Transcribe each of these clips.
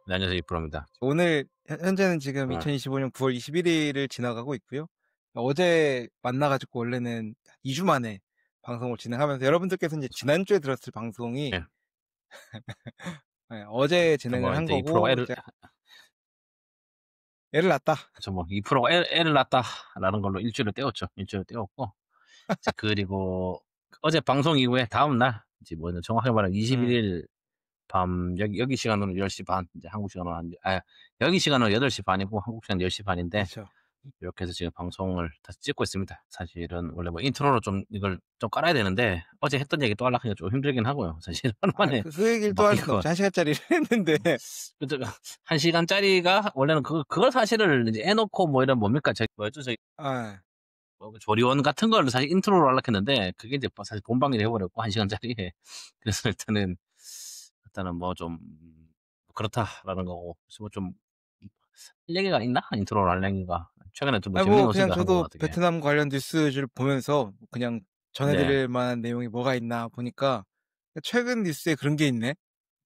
네, 안녕하세요. 이프로입니다. 오늘 현재는 지금 어, 2025년 9월 21일을 지나가고 있고요. 어제 만나 가지고 원래는 2주 만에 방송을 진행하면서 여러분들께서 인제 지난주에 들었을 방송이 예. 어제 진행을 뭐 한 이제 이프로가 거고 이제 애를 낳았다. 뭐 이프로가 애를 낳았다라는 걸로 일주일을 때웠죠. 일주일을 때웠고 이제 그리고 어제 방송 이후에 다음 날 이제 뭐냐 정확하게 말하면 21 음. 일 밤 여기 시간으로 10시 반 이제 한국 시간으로 여기 시간으로 8시 반이고 한국 시간 10시 반인데 그렇죠. 이렇게 해서 지금 방송을 다시 찍고 있습니다. 사실은 원래 뭐 인트로로 좀 이걸 좀 깔아야 되는데 어제 했던 얘기 또 하려니까 좀 힘들긴 하고요. 사실 하루 만에 그 얘기를 또 할 수는 바뀌고 없죠. 1 시간짜리를 했는데. 그죠. 1 시간짜리가 원래는 그걸 사실은 이제 해 놓고 뭐 이런 뭡니까 뭐였죠 아. 그 조리원 같은 거를 사실 인트로로 하려고 했는데 그게 이제 뭐 사실 본방위로 해 버렸고 1 시간짜리. 그래서 일단은 뭐 좀 그렇다라는 거고. 그래서 뭐 좀 할 얘기가 있나? 인트로로 할 얘기가. 최근에 좀 뭐 재밌는 뭐 거 그냥 없습니까? 저도 한국어가 되게. 베트남 관련 뉴스를 보면서 그냥 전해 네. 드릴 만한 내용이 뭐가 있나 보니까 최근 뉴스에 그런 게 있네.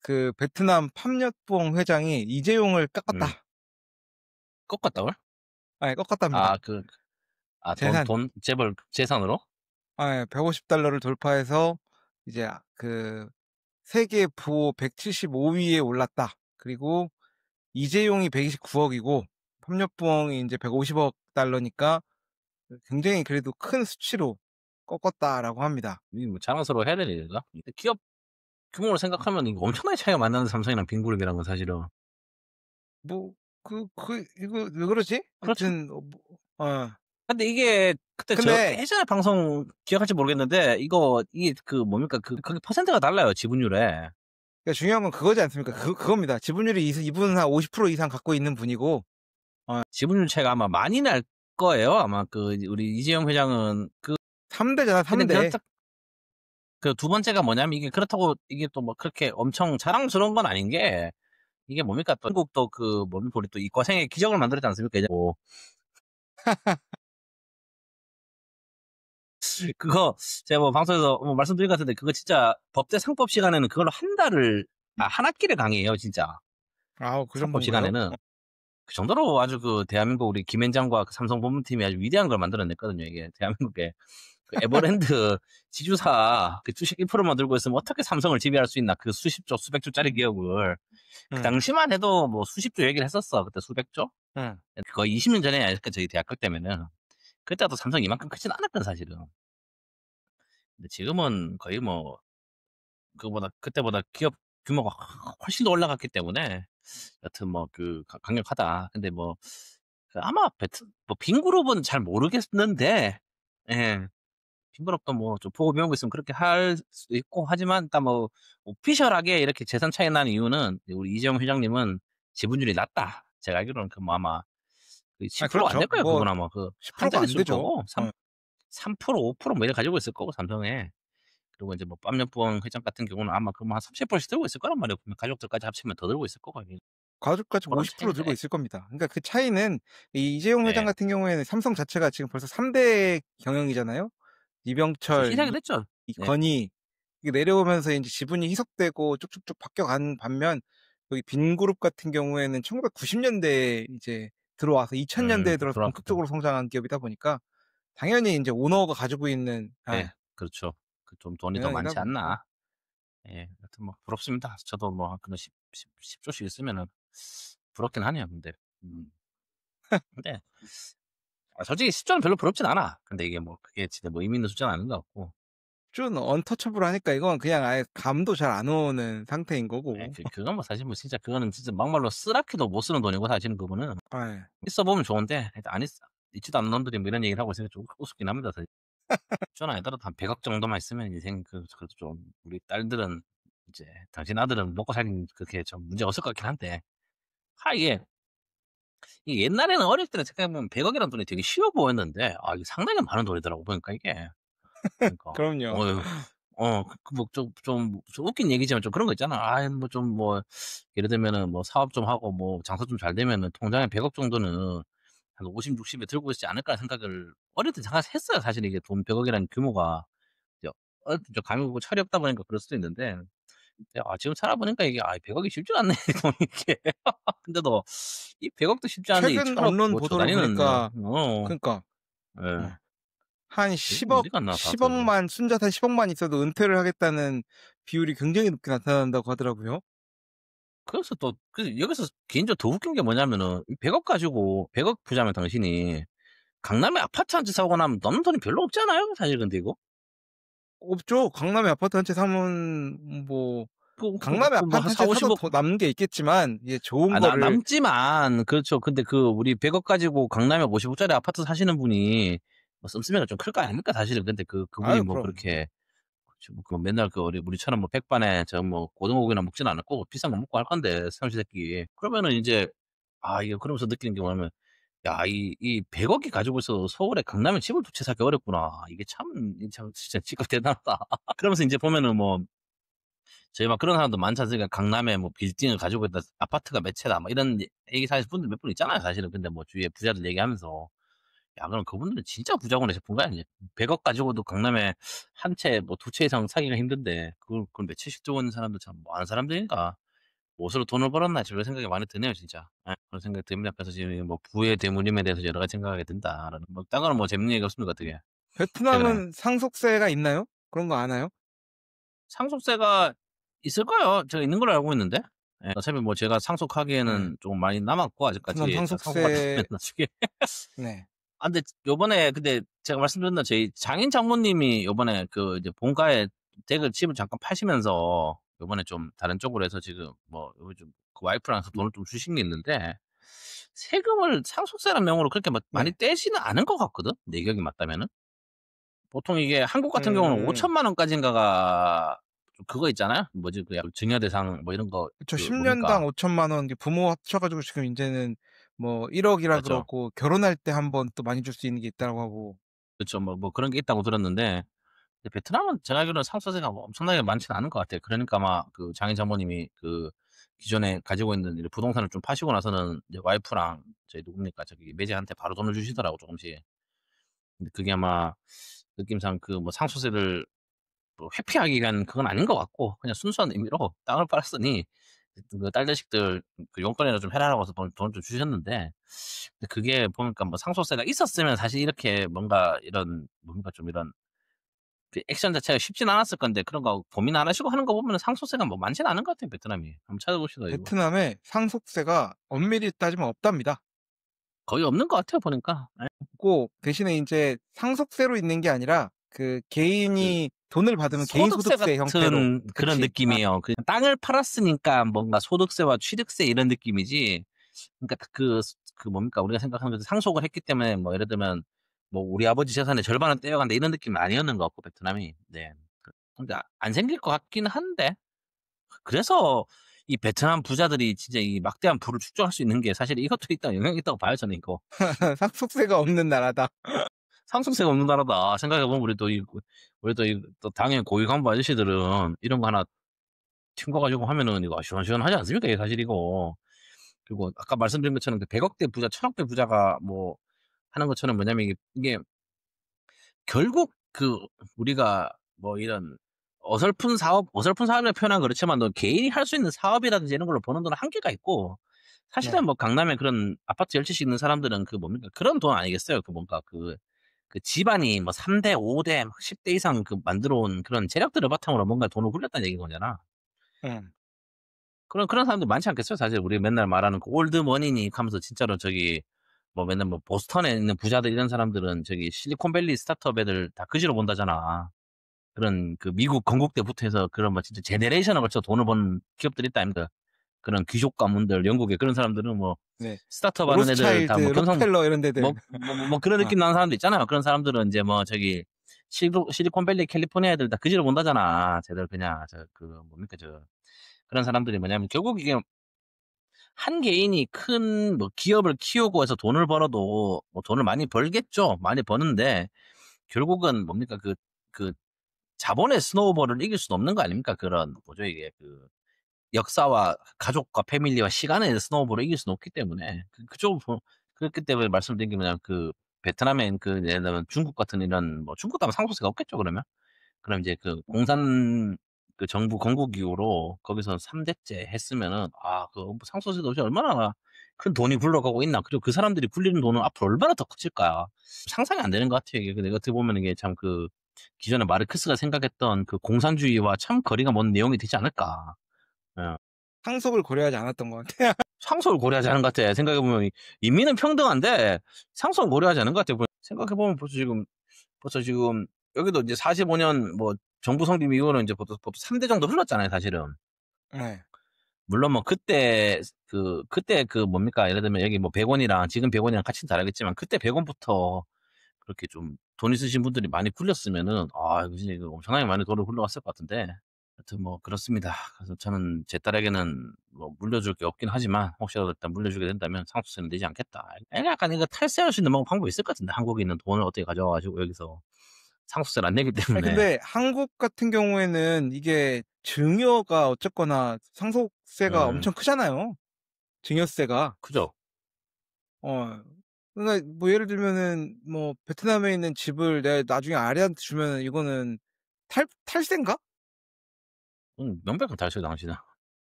그 베트남 팜녀뽕 회장이 이재용을 음. 깎았다. 꺾었다고요? 꺾었답니다. 아 재산. 재벌 재산으로? 150달러를 돌파해서 이제 그 세계 부호 175위에 올랐다. 그리고 이재용이 129억이고 팜녀뽕이 인제 150억 달러니까 굉장히 그래도 큰 수치로 꺾었다라고 합니다. 이게 뭐 자랑스러워해야 될 일인가? 근데 기업 규모로 생각하면 이거 엄청나게 차이가 많이 나는 삼성이랑 빈그룹이란 건 사실은. 뭐 이거 왜 그러지? 그렇죠. 아무튼 근데 이게 그때 근데 예전에 방송 기억할지 모르겠는데 이게 그 뭡니까 거기 퍼센트가 달라요, 지분율에. 그러니까 중요한 건 그거지 않습니까? 그겁니다. 지분율이 이분은 한 50% 이상 갖고 있는 분이고 지분율 차이가 아마 많이 날 거예요. 아마 우리 이재용 회장은 3 대잖아, 근데 3 대. 그 두 번째가 뭐냐면 이게 그렇다고 이게 또 뭐 그렇게 엄청 자랑스러운 건 아닌 게 이게 뭡니까 또 한국도 그 뭡니까 우리 또 이과생의 기적을 만들었지 않습니까? 이제 뭐 그거 제가 뭐 방송에서 뭐 말씀드린 것 같은데 그거 진짜 법대 상법 시간에는 그걸로 한 달을 한 학기를 강의해요, 진짜. 그 상법 정도인가요? 시간에는. 그 정도로 아주 그 대한민국 우리 김앤장과 그 삼성 본부팀이 아주 위대한 걸 만들어냈거든요. 이게 대한민국의 그 에버랜드 지주사 그 주식 1%만 들고 있으면 어떻게 삼성을 지배할 수 있나? 그 수십 조, 수백 조짜리 기업을 그 응. 당시만 해도 뭐 수십 조 얘기를 했었어. 그때 수백 조? 응. 거의 20년 전에 아닐까 저희 대학교 때면은 그때도 삼성 이만큼 크진 않았거든 사실은. 근데 지금은 거의 뭐 그보다 그때보다 기업 규모가 훨씬 더 올라갔기 때문에 여튼 뭐 강력하다. 근데 뭐 아마 뭐 빈그룹은 잘 모르겠는데 예. 빈그룹도 뭐 좀 보고 배운 거 있으면 그렇게 할 수도 있고 하지만 일단 뭐 오피셜하게 이렇게 재산 차이 나는 이유는 우리 이재용 회장님은 지분율이 낮다. 제가 알기로는 그 뭐 아마 10%가 안 그렇죠. 될 거예요. 뭐 그분 아마 한 10%가 안 자릿수일 되죠. 거고 3% 5% 뭐 이래 가지고 있을 거고 삼성에. 그리고 이제 뭐 빰연봉 회장 같은 경우는 아마 그뭐 한 30%씩 들고 있을 거란 말이에요. 보면 가족들까지 합치면 더 들고 있을 거고 이게 가족까지 그런 50% 들고 차이인데 있을 겁니다. 그러니까 그 차이는 이 이재용 회장 네. 같은 경우에는 삼성 자체가 지금 벌써 3대 경영이잖아요. 그쵸. 이병철, 희생이 됐죠. 네. 이건희 이게 내려오면서 인제 지분이 희석되고 쭉쭉쭉 바뀌어간 반면 여기 빈그룹 같은 경우에는 1990 년대에 이제 들어와서 2000 년대에 들어서 들어왔기 때문에. 본격적으로 성장한 기업이다 보니까 당연히 인제 오너가 가지고 있는 네. 그렇죠. 그 좀 돈이 더 영향이다 많지 보니까 않나. 예. 하여튼 뭐 부럽습니다. 저도 뭐 한 그런 10 조씩 있으면은 부럽긴 하네요 근데. 음. 근데 솔직히 10 조는 별로 부럽진 않아. 근데 이게 뭐 그게 진짜 뭐 의미 있는 숫자는 아닌 것 같고. 좀 언터처블하니까 이건 그냥 아예 감도 잘 안 오는 상태인 예 거고. 그건 뭐 사실 뭐 진짜 그거는 진짜 막말로 쓰라키도 못 쓰는 돈이고 사실은 그거는. 예. 있어 보면 좋은데 하여튼 안 있지도 않는 놈들이 뭐 이런 얘기를 하고 있으니까 좀 우습긴 합니다 사실. 10 조는 아니더라도 한 100억 정도만 있으면 인생 그래도 좀 우리 딸들은 이제 당신 아들은 먹고 살긴 그렇게 좀 문제가 없을 것 같긴 한데 이게 옛날에는 어릴 때는 생각해 보면 100억 이라는 돈이 되게 쉬워 보였는데 이게 상당히 많은 돈이더라고 보니까 이게. 그러니까 그럼요. 어휴 뭐 좀 웃긴 얘기지만 좀 그런 거 있잖아. 뭐 좀 뭐 예를 들면은 뭐 사업 좀 하고 뭐 장사 좀 잘 되면은 통장에 100억 정도는 한 50-60에 들고 있지 않을까 생각을 어릴 때 잠깐 했어요. 사실 이게 돈 100억이라는 규모가 이제 어릴 때 좀 감이 오고 철이 없다 보니까 그럴 수도 있는데 지금 살아보니까 이게 100억이 쉽지 않네 돈이 이게. 근데도 이 100억도 쉽지 않은데 이 최근 1,000억 언론 뭐 줘 보도를 다니는 보니까 어 그러니까 예. 예 한 이게 10억 어디 갔나 10 다들. 억만 순자산 10 억만 있어도 은퇴를 하겠다는 비율이 굉장히 높게 나타난다고 하더라고요. 그래서 또 여기서 개인적으로 더 웃긴 게 뭐냐면은 이 100억 가지고 100억 부자면 당신이 강남에 아파트 한 채 사고 나면 남는 돈이 별로 없잖아요 사실 근데 이거. 없죠. 강남에 아파트 한 채 사면 뭐 강남에 뭐 한 아파트 한 채 사도 4-50억 더 남는 게 있겠지만 이게 좋은 나 거를 남지만 그렇죠. 근데 우리 100억 가지고 강남에 50억 짜리 아파트 사시는 분이 뭐 씀씀이가 좀 클 거 아닙니까 사실은. 근데 그분이 아유 뭐 그럼. 그렇게 그쵸. 맨날 우리처럼 뭐 백반에 고등어고기나 먹진 않을 거고 비싼 거 먹고 할 건데 삼시세끼. 그러면은 인제 이게 그러면서 느끼는 게 뭐냐면 '야 이 100억이 가지고 있어도 서울에 강남에 집을 2채 사기 어렵구나. 이게 참 진짜 직업 대단하다.' 그러면서 인제 보면은 뭐 저희 막 그런 사람도 많지 않습니까? 강남에 뭐 빌딩을 가지고 있다, 아파트가 몇 채다, 뭐 이런 얘기 사실 분들 몇 분 있잖아요, 사실은. 근데 뭐 주위에 부자들 얘기하면서. 야, 그럼 그분들은 진짜 부자구나 싶은 거야, 이제. 100억 가지고도 강남에 한 채, 뭐 두 채 이상 사기가 힘든데, 그걸 몇 채씩 들고 있는 사람도 참 많은 사람들인가. 무엇으로 돈을 벌었나, 저런 생각이 많이 드네요, 진짜. 예, 그런 생각이 듭니다. 그래서 지금 뭐 부의 대물림에 대해서 여러 가지 생각하게 된다라는, 뭐, 딴 거는 뭐 재밌는 얘기 없습니까, 어떻게. 최근에. 베트남은 상속세가 있나요? 그런 거 아나요? 상속세가 있을 거예요. 제가 있는 걸로 알고 있는데. 예. 어차피 뭐 제가 네. 상속하기에는 조금 많이 남았고 베트남 아직까지 제가 상속받으면 상속세 나중에 네. 근데 요번에 근데 제가 말씀드린 대로 저희 장인 장모님이 요번에 이제 본가에 댁을 집을 잠깐 파시면서 요번에 좀 다른 쪽으로 해서 지금 뭐 요즘 그 와이프랑 돈을 좀 주신 게 있는데 세금을 상속세라는 명목으로 그렇게 막 많이 네. 떼지는 않은 것 같거든, 내 기억이 맞다면은. 보통 이게 한국 같은 경우는 5 음. 천만 원까지인가가 좀 그거 있잖아요. 뭐지 그 약간 증여 대상 뭐 이런 거 그쵸. 10 년당 뭡니까? 5천만 원 이게 부모 합쳐 가지고 지금 인제는 뭐 1 억이라 맞죠. 그러고 결혼할 때 한번 또 많이 줄 수 있는 게 있다고 하고. 그쵸. 뭐 그런 게 있다고 들었는데 근데 베트남은 제가 알기로는 상속세가 뭐 엄청나게 많지는 않은 것 같아요. 그러니까 아마 장인 장모님이 기존에 가지고 있는 이 부동산을 좀 파시고 나서는 이제 와이프랑 저희 누굽니까? 저기 매제한테 바로 돈을 주시더라고 조금씩. 근데 그게 아마 느낌상 뭐 상속세를 뭐 회피하기 위한 그건 아닌 것 같고 그냥 순수한 의미로 땅을 팔았으니 딸 자식들 용돈이나 좀 해라라고 해서 돈을 좀 주셨는데 근데 그게 보니까 뭐 상속세가 있었으면 사실 이렇게 뭔가 이런 뭔가 좀 이런 그 액션 자체가 쉽진 않았을 건데 그런 거 고민 안 하시고 하는 거 보면은 상속세가 뭐 많지는 않은 것 같아요, 베트남이. 한번 찾아보시죠, 이거. 베트남에 상속세가 엄밀히 따지면 없답니다. 거의 없는 것 같아요, 보니까. 예. 없고 대신에 인제 상속세로 있는 게 아니라 그 그 개인이 돈을 받으면 개인 소득세 소득세 형태로 같은 그런 그치. 아 느낌이에요. 땅을 팔았으니까 뭔가 소득세와 취득세 이런 느낌이지 그러니까 뭡니까 우리가 생각하는 그 상속을 했기 때문에 뭐 예를 들면 뭐 우리 아버지 재산의 절반은 떼어간다 이런 느낌은 아니었는 것 같고 베트남이. 네. 근데 안 생길 것 같긴 한데 그래서 이 베트남 부자들이 진짜 이 막대한 부를 축적할 수 있는 게 사실 이것도 일단 영향이 있다고 봐요 저는 이거. 상속세가 없는 나라다. 상속세가 없는 나라다. 생각해 보면 우리 또 당연히 고위 간부 아저씨들은 이런 거 하나 튄거 가지고 하면은 이거 시원시원하지 않습니까? 이게 사실 이거. 그리고 아까 말씀드린 것처럼 그 100억대 부자, 1000억대 부자가 뭐 하는 것처럼 뭐냐면 이게 결국 우리가 뭐 이런 어설픈 사업이라 표현하면 그렇지만 너 개인이 할 수 있는 사업이라든지 이런 걸로 버는 돈은 한계가 있고 사실은 네. 뭐 강남에 그런 아파트 10채씩 있는 사람들은 뭡니까? 그런 돈 아니겠어요? 뭔가 집안이 뭐 3 대, 5 대, 막 10대 이상 만들어 온 그런 재력들을 바탕으로 뭔가 돈을 굴렸다는 얘기인 거잖아. 음. 그런 사람들 많지 않겠어요? 사실 우리 맨날 말하는 그 올드 머니니 하면서 진짜로 뭐 맨날 뭐 보스턴에 있는 부자들 이런 사람들은 실리콘밸리 스타트업 애들 다 그지로 본다잖아. 그런 미국 건국대부터 해서 그런 뭐 진짜 제네레이션에 걸쳐 돈을 번 기업들이 있다 아닙니까? 그런 귀족 가문들, 영국의 그런 사람들은 뭐 네. 스타트업 뭐 하는 애들 다 로스차일드, 뭐 록펠러 이런 데들. 뭐 그런 아 느낌 나는 사람도 있잖아요. 그런 사람들은 이제 뭐 실리콘밸리 캘리포니아 애들 다 그지로 본다잖아. 쟤들 그냥 뭡니까 그런 사람들이 뭐냐면 결국 이게 한 개인이 큰 뭐 기업을 키우고 해서 돈을 벌어도 뭐 돈을 많이 벌겠죠. 많이 버는데 결국은 뭡니까 그 자본의 스노우볼을 이길 수는 없는 거 아닙니까? 그런 뭐죠 이게 역사와 가족과 패밀리와 시간의 스노우볼을 이길 수는 없기 때문에 그쪽을 그렇기 때문에 말씀드린 게 뭐냐면 베트남엔 예를 들면 중국 같은 이런 뭐 중국도 아마 상속세가 없겠죠 그러면? 그럼 이제 공산 그 정부 건국이후로 거기서 3 대째 했으면은 그 뭐 상속세도 없이 얼마나 큰 돈이 굴러가고 있나. 그리고 그 사람들이 굴리는 돈은 앞으로 얼마나 더 커질까. 상상이 안 되는 것 같아요. 이게 내가 어떻게 보면 이게 참 기존에 마르크스가 생각했던 그 공산주의와 참 거리가 먼 내용이 되지 않을까. 예. 상속을 고려하지 않았던 것 같아요. 상속을 고려하지 않은 것 같아. 생각해 보면 인민은 평등한데 상속을 고려하지 않은 것 같아요. 생각해 보면 벌써 지금 여기도 이제 45년 뭐 정부 성립 이후로는 이제 벌써 3대 정도 흘렀잖아요, 사실은. 네. 물론 뭐 그때 뭡니까? 예를 들면 여기 뭐 100 원이랑 지금 100 원이랑 가치는 다르겠지만 그때 100 원부터 그렇게 좀 돈 있으신 분들이 많이 굴렸으면은 이거 진짜 이거 엄청나게 많이 돈을 굴러갔을 것 같은데 하여튼 뭐 그렇습니다. 그래서 저는 제 딸에게는 뭐 물려줄 게 없긴 하지만 혹시라도 일단 물려주게 된다면 상속세는 내지 않겠다. 애가 약간 이거 탈세할 수 있는 뭐 방법이 있을 것 같은데 한국에 있는 돈을 어떻게 가져와 가지고 여기서 상속세를 안 내기 아니 때문에. 근데 한국 같은 경우에는 이게 증여가 어쨌거나 상속세가 음 엄청 크잖아요, 증여세가. 그죠? 그러니까 뭐 예를 들면은 뭐 베트남에 있는 집을 내가 나중에 아내한테 주면은 이거는 탈세인가? 명백한 탈세죠 당신은.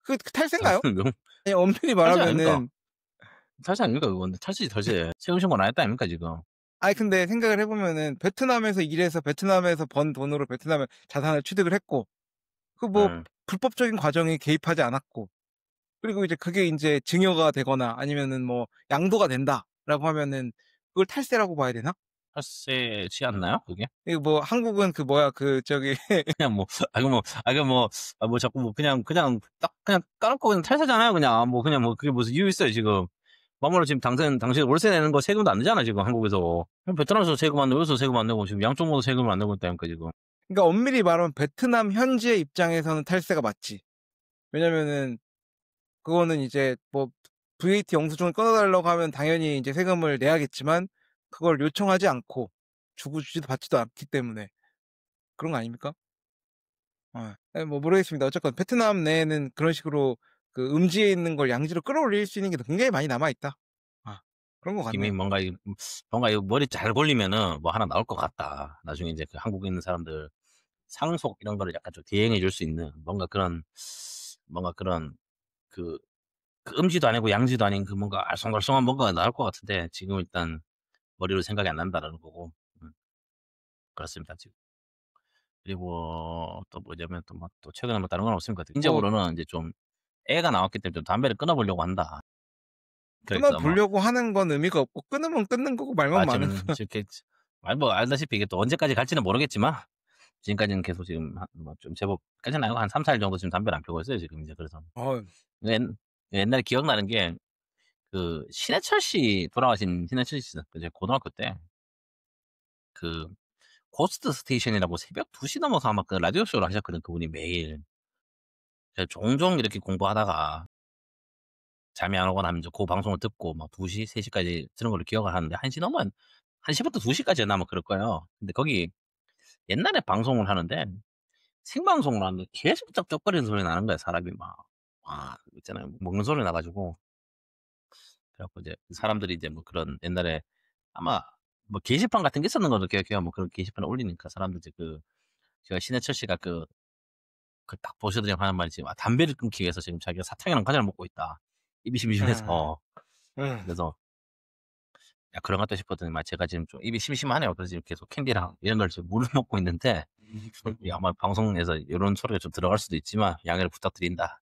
그 탈세인가요? 당신은 명 아니 엄밀히 탈세 아닙니까? 말하면은. 탈세 아닙니까 그건. 탈세지 탈세. 세금 신고 안 했다 아닙니까 지금. 아니 근데 생각을 해 보면은 베트남에서 일해서 베트남에서 번 돈으로 베트남의 자산을 취득을 했고, 그 뭐 음. 불법적인 과정에 개입하지 않았고, 그리고 이제 그게 인제 증여가 되거나 아니면은 뭐 양도가 된다라고 하면은 그걸 탈세라고 봐야 되나? 탈세지 않나요 그게? 이거 뭐 한국은 그 뭐야 그 저기 그냥 뭐 뭐 자꾸 뭐 그냥 딱 그냥 까놓고 그냥 탈세잖아요 그냥. 그냥 뭐 그게 무슨 이유 있어요 지금. 막말로 지금 당신 월세 내는 거 세금도 안 내잖아 지금 한국에서. 그럼 베트남에서 세금 안 내고 여기서 세금 안 내고 지금 양쪽 모두 세금을 안 내고 있다니까 지금. 그러니까 엄밀히 말하면 베트남 현지의 입장에서는 탈세가 맞지. 왜냐면은 그거는 이제 뭐 VAT 영수증을 끊어 달라고 하면 당연히 이제 세금을 내야겠지만 그걸 요청하지 않고 주지도 받지도 않기 때문에 그런 거 아닙니까? 예. 뭐 모르겠습니다. 어쨌건 베트남 내에는 그런 식으로 그 음지에 있는 걸 양지로 끌어올릴 수 있는 게 굉장히 많이 남아 있다. 그런 것 느낌이 같네요. 뭔가 머리 잘 굴리면은 뭐 하나 나올 것 같다. 나중에 이제 그 한국에 있는 사람들 상속 이런 거를 약간 좀 대행해 줄 수 있는 뭔가 그런 그 음지도 아니고 양지도 아닌 그 뭔가 알쏭달쏭한 뭔가가 나올 것 같은데 지금 일단 머리로 생각이 안 난다라는 거고. 그렇습니다 지금. 그리고 또 뭐냐면 또 최근에 뭐 다른 건 없습니까? 뭐 개인적으로는 이제 좀 애가 나왔기 때문에 좀 담배를 끊어 보려고 한다. 끊어 그러니까 뭐 보려고 하는 건 의미가 없고 끊으면 끊는 거고 말면 마는 좀 거. 이렇게 뭐 알다시피 이게 또 언제까지 갈지는 모르겠지만 지금까지는 계속 지금 뭐 좀 제법 괜찮아요. 한 3-4일 정도 지금 담배를 안 피우고 있어요 지금 이제. 그래서 어 옛 옛날에 기억나는 게 신해철 씨 돌아가신 신해철 씨 이제 고등학교 때 그 고스트 스테이션이라고 새벽 2시 넘어서 아마 그 라디오 쇼를 하셨거든 그분이 매일. 제가 종종 이렇게 공부하다가 잠이 안 오거나 하면 이제 그 방송을 듣고 막 2시, 3 시까지 들은 걸로 기억을 하는데 1시 넘으면 1 시부터 2 시까지였나 아마 그럴 거예요. 근데 거기 옛날에 방송을 하는데 생방송을 하는데 계속 쩝쩝거리는 소리 나는 거야 사람이 막. 있잖아요. 먹는 소리 나 가지고. 그래 갖고 이제 사람들이 이제 뭐 그런 옛날에 아마 뭐 게시판 같은 게 있었는 걸로 기억해요. 뭐 그런 게시판에 올리니까 사람들 이제 제가 신해철 씨가 딱 보시더니 하는 말이 지금 담배를 끊기 위해서 지금 자기가 사탕이랑 과자를 먹고 있다. 입이 아. 심심해서. 음. 그래서 '야 그런 것 같다.' 싶었더니 제가 지금 좀 입이 심심하네요. 그래서 지금 계속 캔디랑 이런 걸 지금 물을 먹고 있는데 이 아마 방송에서 요런 소리가 좀 들어갈 수도 있지만 양해를 부탁드린다.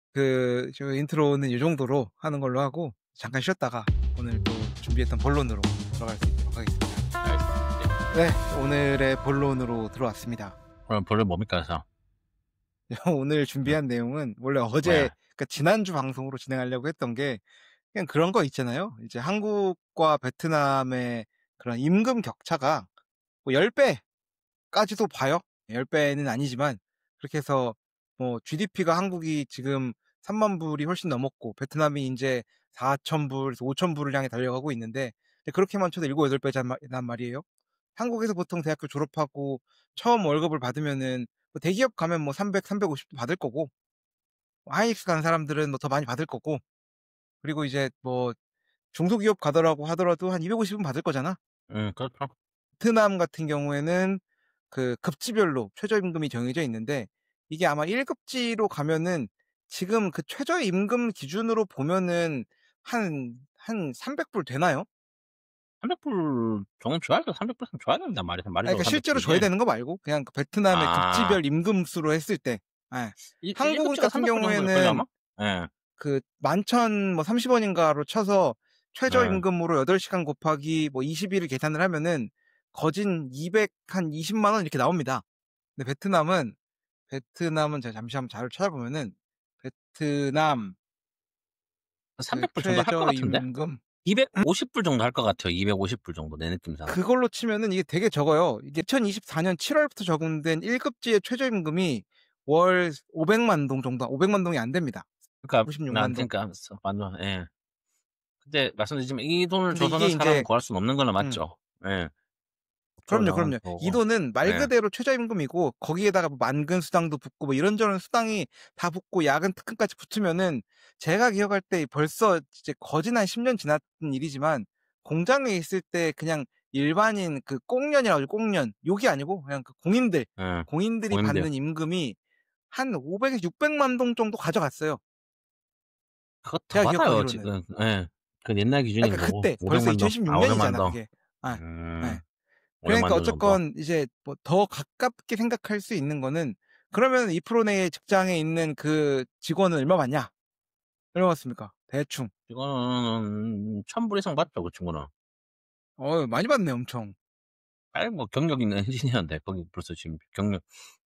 저 인트로는 요 정도로 하는 걸로 하고 잠깐 쉬었다가 오늘 또 준비했던 본론으로 들어갈 수 있도록 하겠습니다. 알겠습니다. 네. 네. 오늘의 본론으로 들어왔습니다. 그럼 본론 뭡니까 그래서? 오늘 응. 준비한 내용은 원래 어제 왜? 그러니까 지난주 방송으로 진행하려고 했던 게 그냥 그런 거 있잖아요. 이제 한국과 베트남의 그런 임금 격차가 뭐 10 배까지도 봐요. 10 배는 아니지만 그렇게 해서 뭐 GDP가 한국이 지금 3만 불이 훨씬 넘었고 베트남이 인제 4천 불에서 5천 불을 향해 달려가고 있는데, 이제 그렇게만 쳐도 7-8 배란 말이에요. 한국에서 보통 대학교 졸업하고 처음 월급을 받으면은 뭐 대기업 가면 뭐 300-350도 받을 거고, 하이닉스 가는 사람들은 뭐 더 많이 받을 거고, 그리고 이제 뭐 중소기업 가더라고 하더라도 한 250은 받을 거잖아. 그렇죠. 베트남 같은 경우에는 그 급지별로 최저임금이 정해져 있는데 이게 아마 1 급지로 가면은 지금 그 최저임금 기준으로 보면은 한 300불 되나요? 300불 정도 줘야죠. 300불 이상 줘야 됩니다. 아니 말이죠. 그러니까 실제로 300불 줘야 이게. 되는 거 말고 그냥 그 베트남의 아. 급지별 임금수로 했을 때. 예. 1 한국 급제가 같은 300불 정도일걸요 경우에는 아마? 예. 그 11,000 뭐 30 원인가로 쳐서 예. 최저임금으로 8 시간 곱하기 뭐 20 일을 계산을 하면은 거진 200 한 200,000원 이렇게 나옵니다. 근데 베트남은 제가 잠시 한번 자료를 찾아보면은 베트남 그 300불 정도 할 것 같은데? 최저임금 250불 정도 할 것 같아요. 250불 정도 내 느낌상. 그걸로 치면은 이게 되게 적어요. 이게 2024년 7 월부터 적용된 1 급지의 최저임금이 월 500만 동 정도 500만 동이 안 됩니다. 그러니까 56만 동. 맞아. 예. 근데 말씀드리지만 이 돈을 근데 이게 줘서는 사람을 인제 구할 수는 없는 거는 음. 맞죠. 예. 그럼요, 그러죠. 그럼요. 이 그거고. 돈은 말 예. 그대로 최저임금이고 거기에다가 뭐 만근 수당도 붙고 뭐 이런저런 수당이 다 붙고 야근 특근까지 붙으면은 제가 기억할 때 벌써 이제 거진 한 10년 지났던 일이지만 공장에 있을 때 그냥 일반인 그 꽁년이라고 하죠, 꽁년. 욕이 아니고 그냥 그 예. 공인들이 공임들. 받는 임금이 한 500에서 600만 동 정도 가져갔어요. 그거 더 제가 받아요 기억하기로는. 지금. 예. 그 옛날 아 기준인 그러니까 거고. 그때 벌써 500만 동. 아 2016 500만 년이잖아 동. 그게. 예. 예. 500만 그러니까 동 정도. 어쨌건 이제 뭐 더 가깝게 생각할 수 있는 거는 그러면 2% 내의 직장에 있는 그 직원은 얼마 받냐? 얼마 받습니까? 대충. 이거는 1,000불 이상 받죠 그 친구는. 많이 받네 엄청. 아이 뭐 경력 있는 엔지니어인데 거기 벌써 지금 경력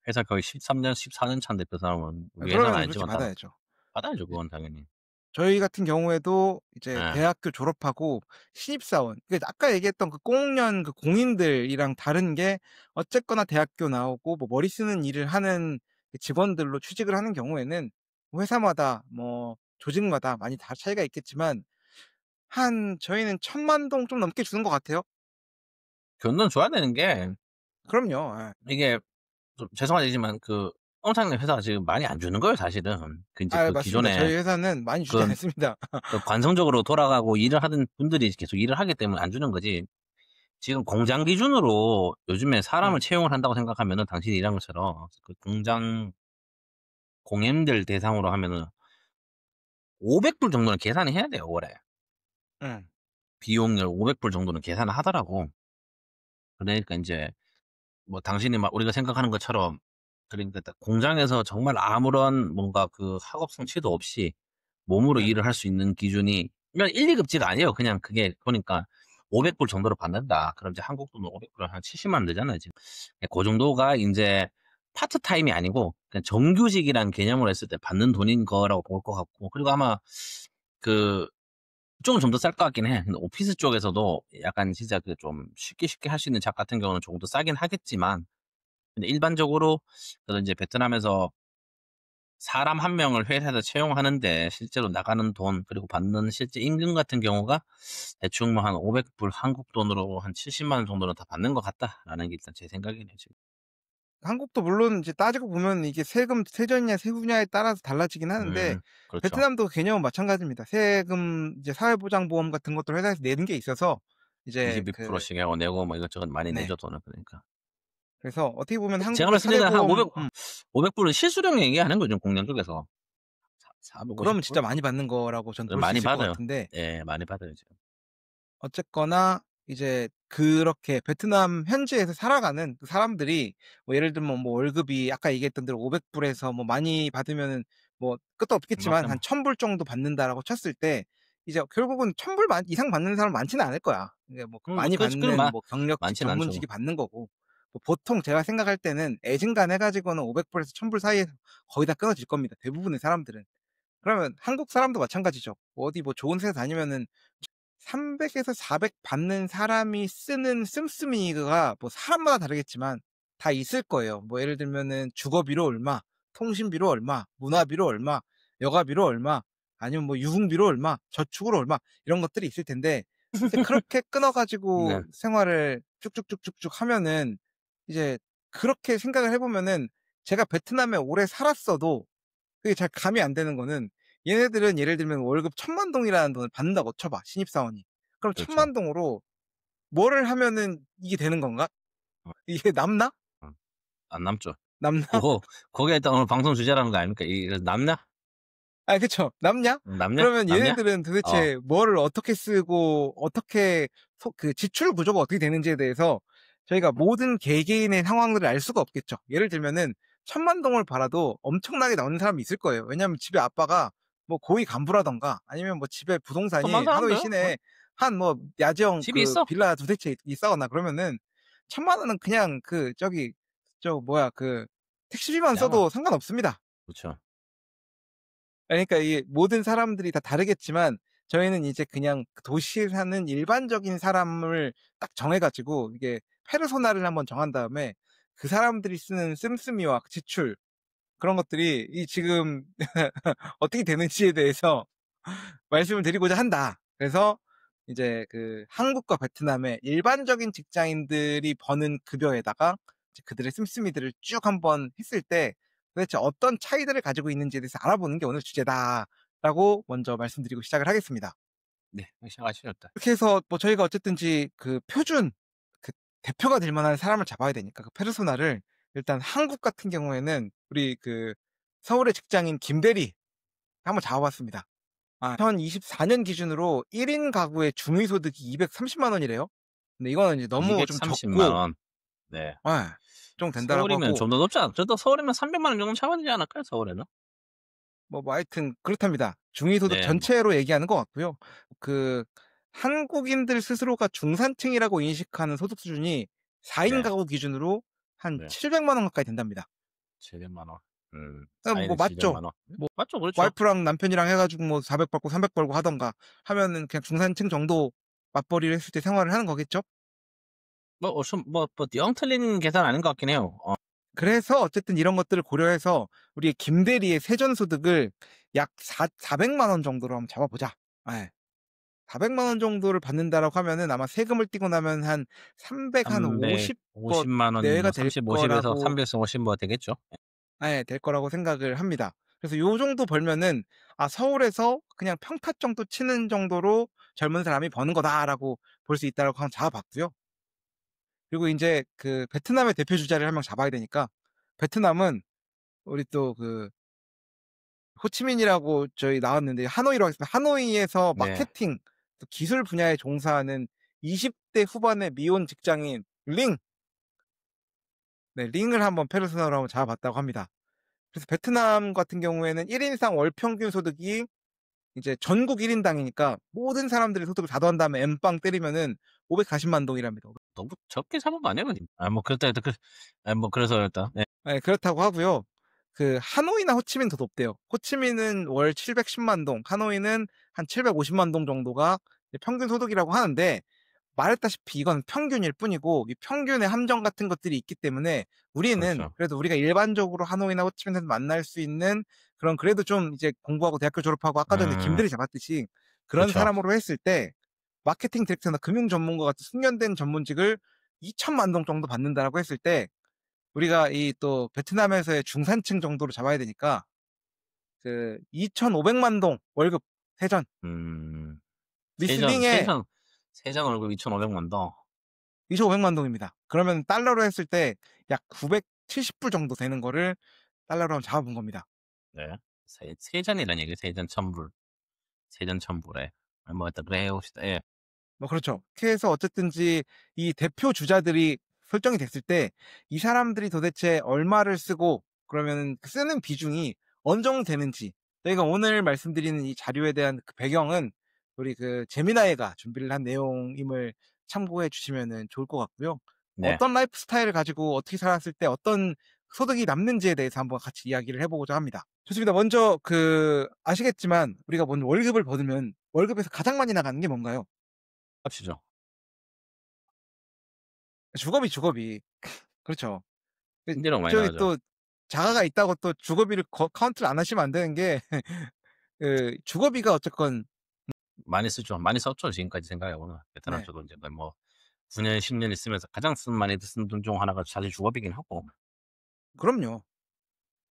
회사 거의 13 년 14년 차인데 그 사람은 아 우리 회사는 그러면 그렇게 아니지만 다 받아야죠. 받아야죠 그건 당연히. 저희 같은 경우에도 이제 예. 대학교 졸업하고 신입사원 아까 얘기했던 그 꽁년 그 공인들이랑 다른 게 어쨌거나 대학교 나오고 뭐 머리 쓰는 일을 하는 그 직원들로 취직을 하는 경우에는 회사마다 뭐 조직마다 많이 다 차이가 있겠지만 한 저희는 1,000만 동 좀 넘게 주는 것 같아요. 견돈 줘야 되는 게 그럼요. 예. 이게 좀 죄송한 얘기지만 그 엄청나게 회사가 지금 많이 안 주는 거예요 사실은. 그 인제 아 그 맞습니다. 저희 기존에 회사는 많이 주지 그 않습니다. 관성적으로 돌아가고 일을 하던 분들이 계속 일을 하기 때문에 안 주는 거지. 지금 공장 기준으로 요즘에 사람을 음. 채용을 한다고 생각하면은 당신이 일한 것처럼 그 공장 공엠들 대상으로 하면은 500불 정도는 계산을 해야 돼요 월에. 음. 비용을 500불 정도는 계산을 하더라고. 그러니까 인제 뭐 당신이 막 우리가 생각하는 것처럼 그러니까 딱 공장에서 정말 아무런 뭔가 그 학업 성취도 없이 몸으로 네. 일을 할 수 있는 기준이 그냥 1-2 급지가 아니에요. 그냥 그게 보니까 500불 정도를 받는다. 그럼 이제 한국 돈으로 500불 한 70만 원 되잖아요 지금. 예 고 정도가 인제 파트타임이 아니고 그냥 정규직이라는 개념으로 했을 때 받는 돈인 거라고 볼 것 같고 그리고 아마 그 그쪽은 좀 더 쌀 것 같긴 해. 근데 오피스 쪽에서도 약간 진짜 그 좀 쉽게 할 수 있는 잡 같은 경우는 조금 더 싸긴 하겠지만 근데 일반적으로 그래도 인제 베트남에서 사람 한 명을 회사에서 채용하는데 실제로 나가는 돈 그리고 받는 실제 임금 같은 경우가 대충 뭐 한 500불 한국 돈으로 한 70만 원 정도는 다 받는 것 같다라는 게 일단 제 생각이네요 지금. 한국도 물론 이제 따지고 보면 이게 세금 세전이냐 세후냐에 따라서 달라지긴 하는데 그렇죠. 베트남도 개념은 마찬가지입니다. 세금 이제 사회보장보험 같은 것도 회사에서 내는 게 있어서 이제 22% 씩 하고 내고 뭐 이것저것 많이 네. 내죠 돈을 그러니까. 그래서 어떻게 보면 제가 한국의 말씀드린 한 사대보험 500 불은 실수령 얘기하는 거죠 공장 쪽에서. 450 그러면 불? 진짜 많이 받는 거라고 전 볼 수 많이 있을 것 받아요. 같은데 예 많이 받아요 지금. 어쨌거나 이제 그렇게 베트남 현지에서 살아가는 그 사람들이 뭐 예를 들면 뭐 월급이 아까 얘기했던 대로 500 불에서 뭐 많이 받으면은 뭐 끝도 없겠지만 이맘때 한 뭐 1,000불 정도 받는다라고 쳤을 때 이제 결국은 1,000불 이상 받는 사람 많지는 않을 거야. 이게 뭐 많이 그건 받는 뭐 경력직, 많진 않죠. 전문직이 받는 거고. 뭐 보통 제가 생각할 때는 애진간 해 가지고는 500 불에서 1,000불 사이에서 거의 다 끊어질 겁니다, 대부분의 사람들은. 그러면 한국 사람도 마찬가지죠. 뭐 어디 뭐 좋은 회사 다니면은 300에서 400 받는 사람이 쓰는 씀씀이가 뭐 사람마다 다르겠지만 다 있을 거예요. 뭐 예를 들면은 주거비로 얼마, 통신비로 얼마, 문화비로 얼마, 여가비로 얼마, 아니면 뭐 유흥비로 얼마, 저축으로 얼마 이런 것들이 있을 텐데 이제 그렇게 끊어 네. 가지고 생활을 쭉쭉쭉쭉쭉 하면은 이제 그렇게 생각을 해 보면은 제가 베트남에 오래 살았어도 그게 잘 감이 안 되는 거는 얘네들은 예를 들면 월급 1,000만 동이라는 돈을 받는다고 쳐 봐, 신입사원이. 그럼 1,000만 그렇죠. 동으로 뭐를 하면은 이게 되는 건가? 어 이게 남나? 어 안 남죠. 남나? 고 거기가 일단 오늘 방송 주제라는 거 아닙니까? 남냐? 아 그쵸. 남냐? 남냐? 그러면 남냐? 얘네들은 어. 도대체 뭐를 어떻게 쓰고 어떻게 그 지출 구조가 어떻게 되는지에 대해서 저희가 모든 개개인의 상황들을 알 수가 없겠죠. 예를 들면은 1,000만 동을 벌어도 엄청나게 나오는 사람이 있을 거예요. 왜냐하면 집에 아빠가 뭐 고위 간부라든가 아니면 뭐 집에 돈만 부동산이 하노이 사는데요? 어? 시내에 한 뭐 야경 집이 그 있어. 빌라 2-3채 있다거나 그러면은 1,000만 원은 그냥 택시비만 그냥 뭐 써도 상관없습니다. 그쵸. 그러니까 이 모든 사람들이 다 다르겠지만 저희는 이제 그냥 그 도시에 사는 일반적인 사람을 딱 정해 가지고 이게 페르소나를 한번 정한 다음에 그 사람들이 쓰는 씀씀이와 지출 그런 것들이 이 지금 어떻게 되는지에 대해서 말씀을 드리고자 한다. 그래서 이제 그 한국과 베트남의 일반적인 직장인들이 버는 급여에다가 이제 그들의 씀씀이들을 쭉 한번 했을 때 도대체 어떤 차이들을 가지고 있는지에 대해서 알아보는 게 오늘 주제다라고 먼저 말씀드리고 시작을 하겠습니다. 네. 시작하시죠 일단. 그렇게 해서 뭐 저희가 어쨌든지 그 표준 그 대표가 될 만한 사람을 잡아야 되니까 그 페르소나를 일단 한국 같은 경우에는 우리 그 서울의 직장인 김대리 한번 잡아봤습니다. 2024년 기준으로 1인 가구의 중위소득이 230만 원이래요. 근데 이거는 이제 너무 좀 230만 적고 원. 네. 예. 좀 된다라고 서울이면 하고 좀 더 높지 않 저도 서울이면 300만 원 정도 잡아야 되지 않을까요? 서울에는? 뭐 하여튼 그렇답니다. 중위소득 네. 뭐 전체로 얘기하는 것 같고요. 그 한국인들 스스로가 중산층이라고 인식하는 소득 수준이 4인 네. 가구 기준으로 한 네. 700만 원 가까이 된답니다. 700만 원. 4 뭐 인에 맞죠. 700만 원. 뭐 맞죠. 그렇죠. 와이프랑 남편이랑 해 가지고 뭐 400 벌고 300 벌고 하던가 하면은 그냥 중산층 정도 맞벌이를 했을 때 생활을 하는 거겠죠? 영 틀린 계산 아닌 것 같긴 해요. 그래서 어쨌든 이런 것들을 고려해서 우리 김대리의 세전 소득을 약 400만 원 정도로 한번 잡아 보자. 예. 400만 원 정도를 받는다라고 하면은 아마 세금을 떼고 나면 한 300 한 50 뭐 350만 원 내외가 뭐 될 30-50에서 거라고 300에서 50 뭐 되겠죠. 될 거라고 생각을 합니다. 그래서 요 정도 벌면은 서울에서 그냥 평타 정도 치는 정도로 '젊은 사람이 버는 거다.'라고 볼 수 있다라고 한번 잡아 봤고요. 그리고 인제 그 베트남의 대표 주자를 한 명 잡아야 되니까 베트남은 우리 또 그 호치민이라고 저희 나왔는데 하노이로 하겠습니다. 하노이에서 네. 마케팅 또 기술 분야에 종사하는 20대 후반의 미혼 직장인 링. 네 링을 한번 페르소나로 한번 잡아 봤다고 합니다. 그래서 베트남 같은 경우에는 1 인당 월 평균 소득이 이제 전국 1 인당이니까 모든 사람들이 소득을 다 더한 다음에 엠빵 때리면은 540만 동이랍니다. 너무 적게 잡은 거 아니에요? 뭐 그렇다 해도 뭐 그래서 일단 네. 예 그렇다고 하고요. 그 하노이나 호치민 더 높대요. 호치민은 월 710만 동, 하노이는 한 750만 동 정도가 이제 평균 소득이라고 하는데 말했다시피 이건 평균일 뿐이고 이 평균의 함정 같은 것들이 있기 때문에 우리는 그렇죠. 그래도 우리가 일반적으로 하노이나 호치민에서 만날 수 있는 그런 그래도 좀 이제 공부하고 대학교 졸업하고 아까 전에 음 김대리 잡았듯이 그런 그렇죠. 사람으로 했을 때 마케팅 디렉터나 금융 전문가 같은 숙련된 전문직을 2천만 동 정도 받는다라고 했을 때 우리가 이 또 베트남에서의 중산층 정도로 잡아야 되니까 그 2,500만 동 월급 세전 음. 세전 미슬링에 세전 세전 월급 2,500만 원. 2,500만 동입니다. 그러면 달러로 했을 때 약 970불 정도 되는 거를 달러로 한번 잡아본 겁니다. 네. 세전이란 얘기예요. 세전 1,000 불. 세전 1,000 불에. 뭐 일단 그래 해 봅시다. 예. 뭐 그렇죠. 그렇게 해서 어쨌든지 이 대표 주자들이 설정이 됐을 때 이 사람들이 도대체 얼마를 쓰고 그러면은 그 쓰는 비중이 어느 정도 되는지 저희가 오늘 말씀드리는 이 자료에 대한 그 배경은 우리 그 제미나이가 준비를 한 내용임을 참고해 주시면은 좋을 것 같고요. 네. 어떤 라이프 스타일을 가지고 어떻게 살았을 때 어떤 소득이 남는지에 대해서 한번 같이 이야기를 해 보고자 합니다. 좋습니다. 먼저 그 아시겠지만 우리가 먼저 월급을 받으면 월급에서 가장 많이 나가는 게 뭔가요? 합시죠. 주거비, 주거비. 그렇죠. 침대료 많이 저기 나가죠. 또 자가가 있다고 또 주거비를 카운트를 안 하시면 안 되는 게 그 주거비가 어쨌건 많이 쓰죠. 많이 썼죠 지금까지 생각해 보면. 베트남 네 저도 인제 거의 뭐 9 년 10년 있으면서 가장 많이 쓴 돈 중 하나가 사실 주거비긴 하고. 그럼요.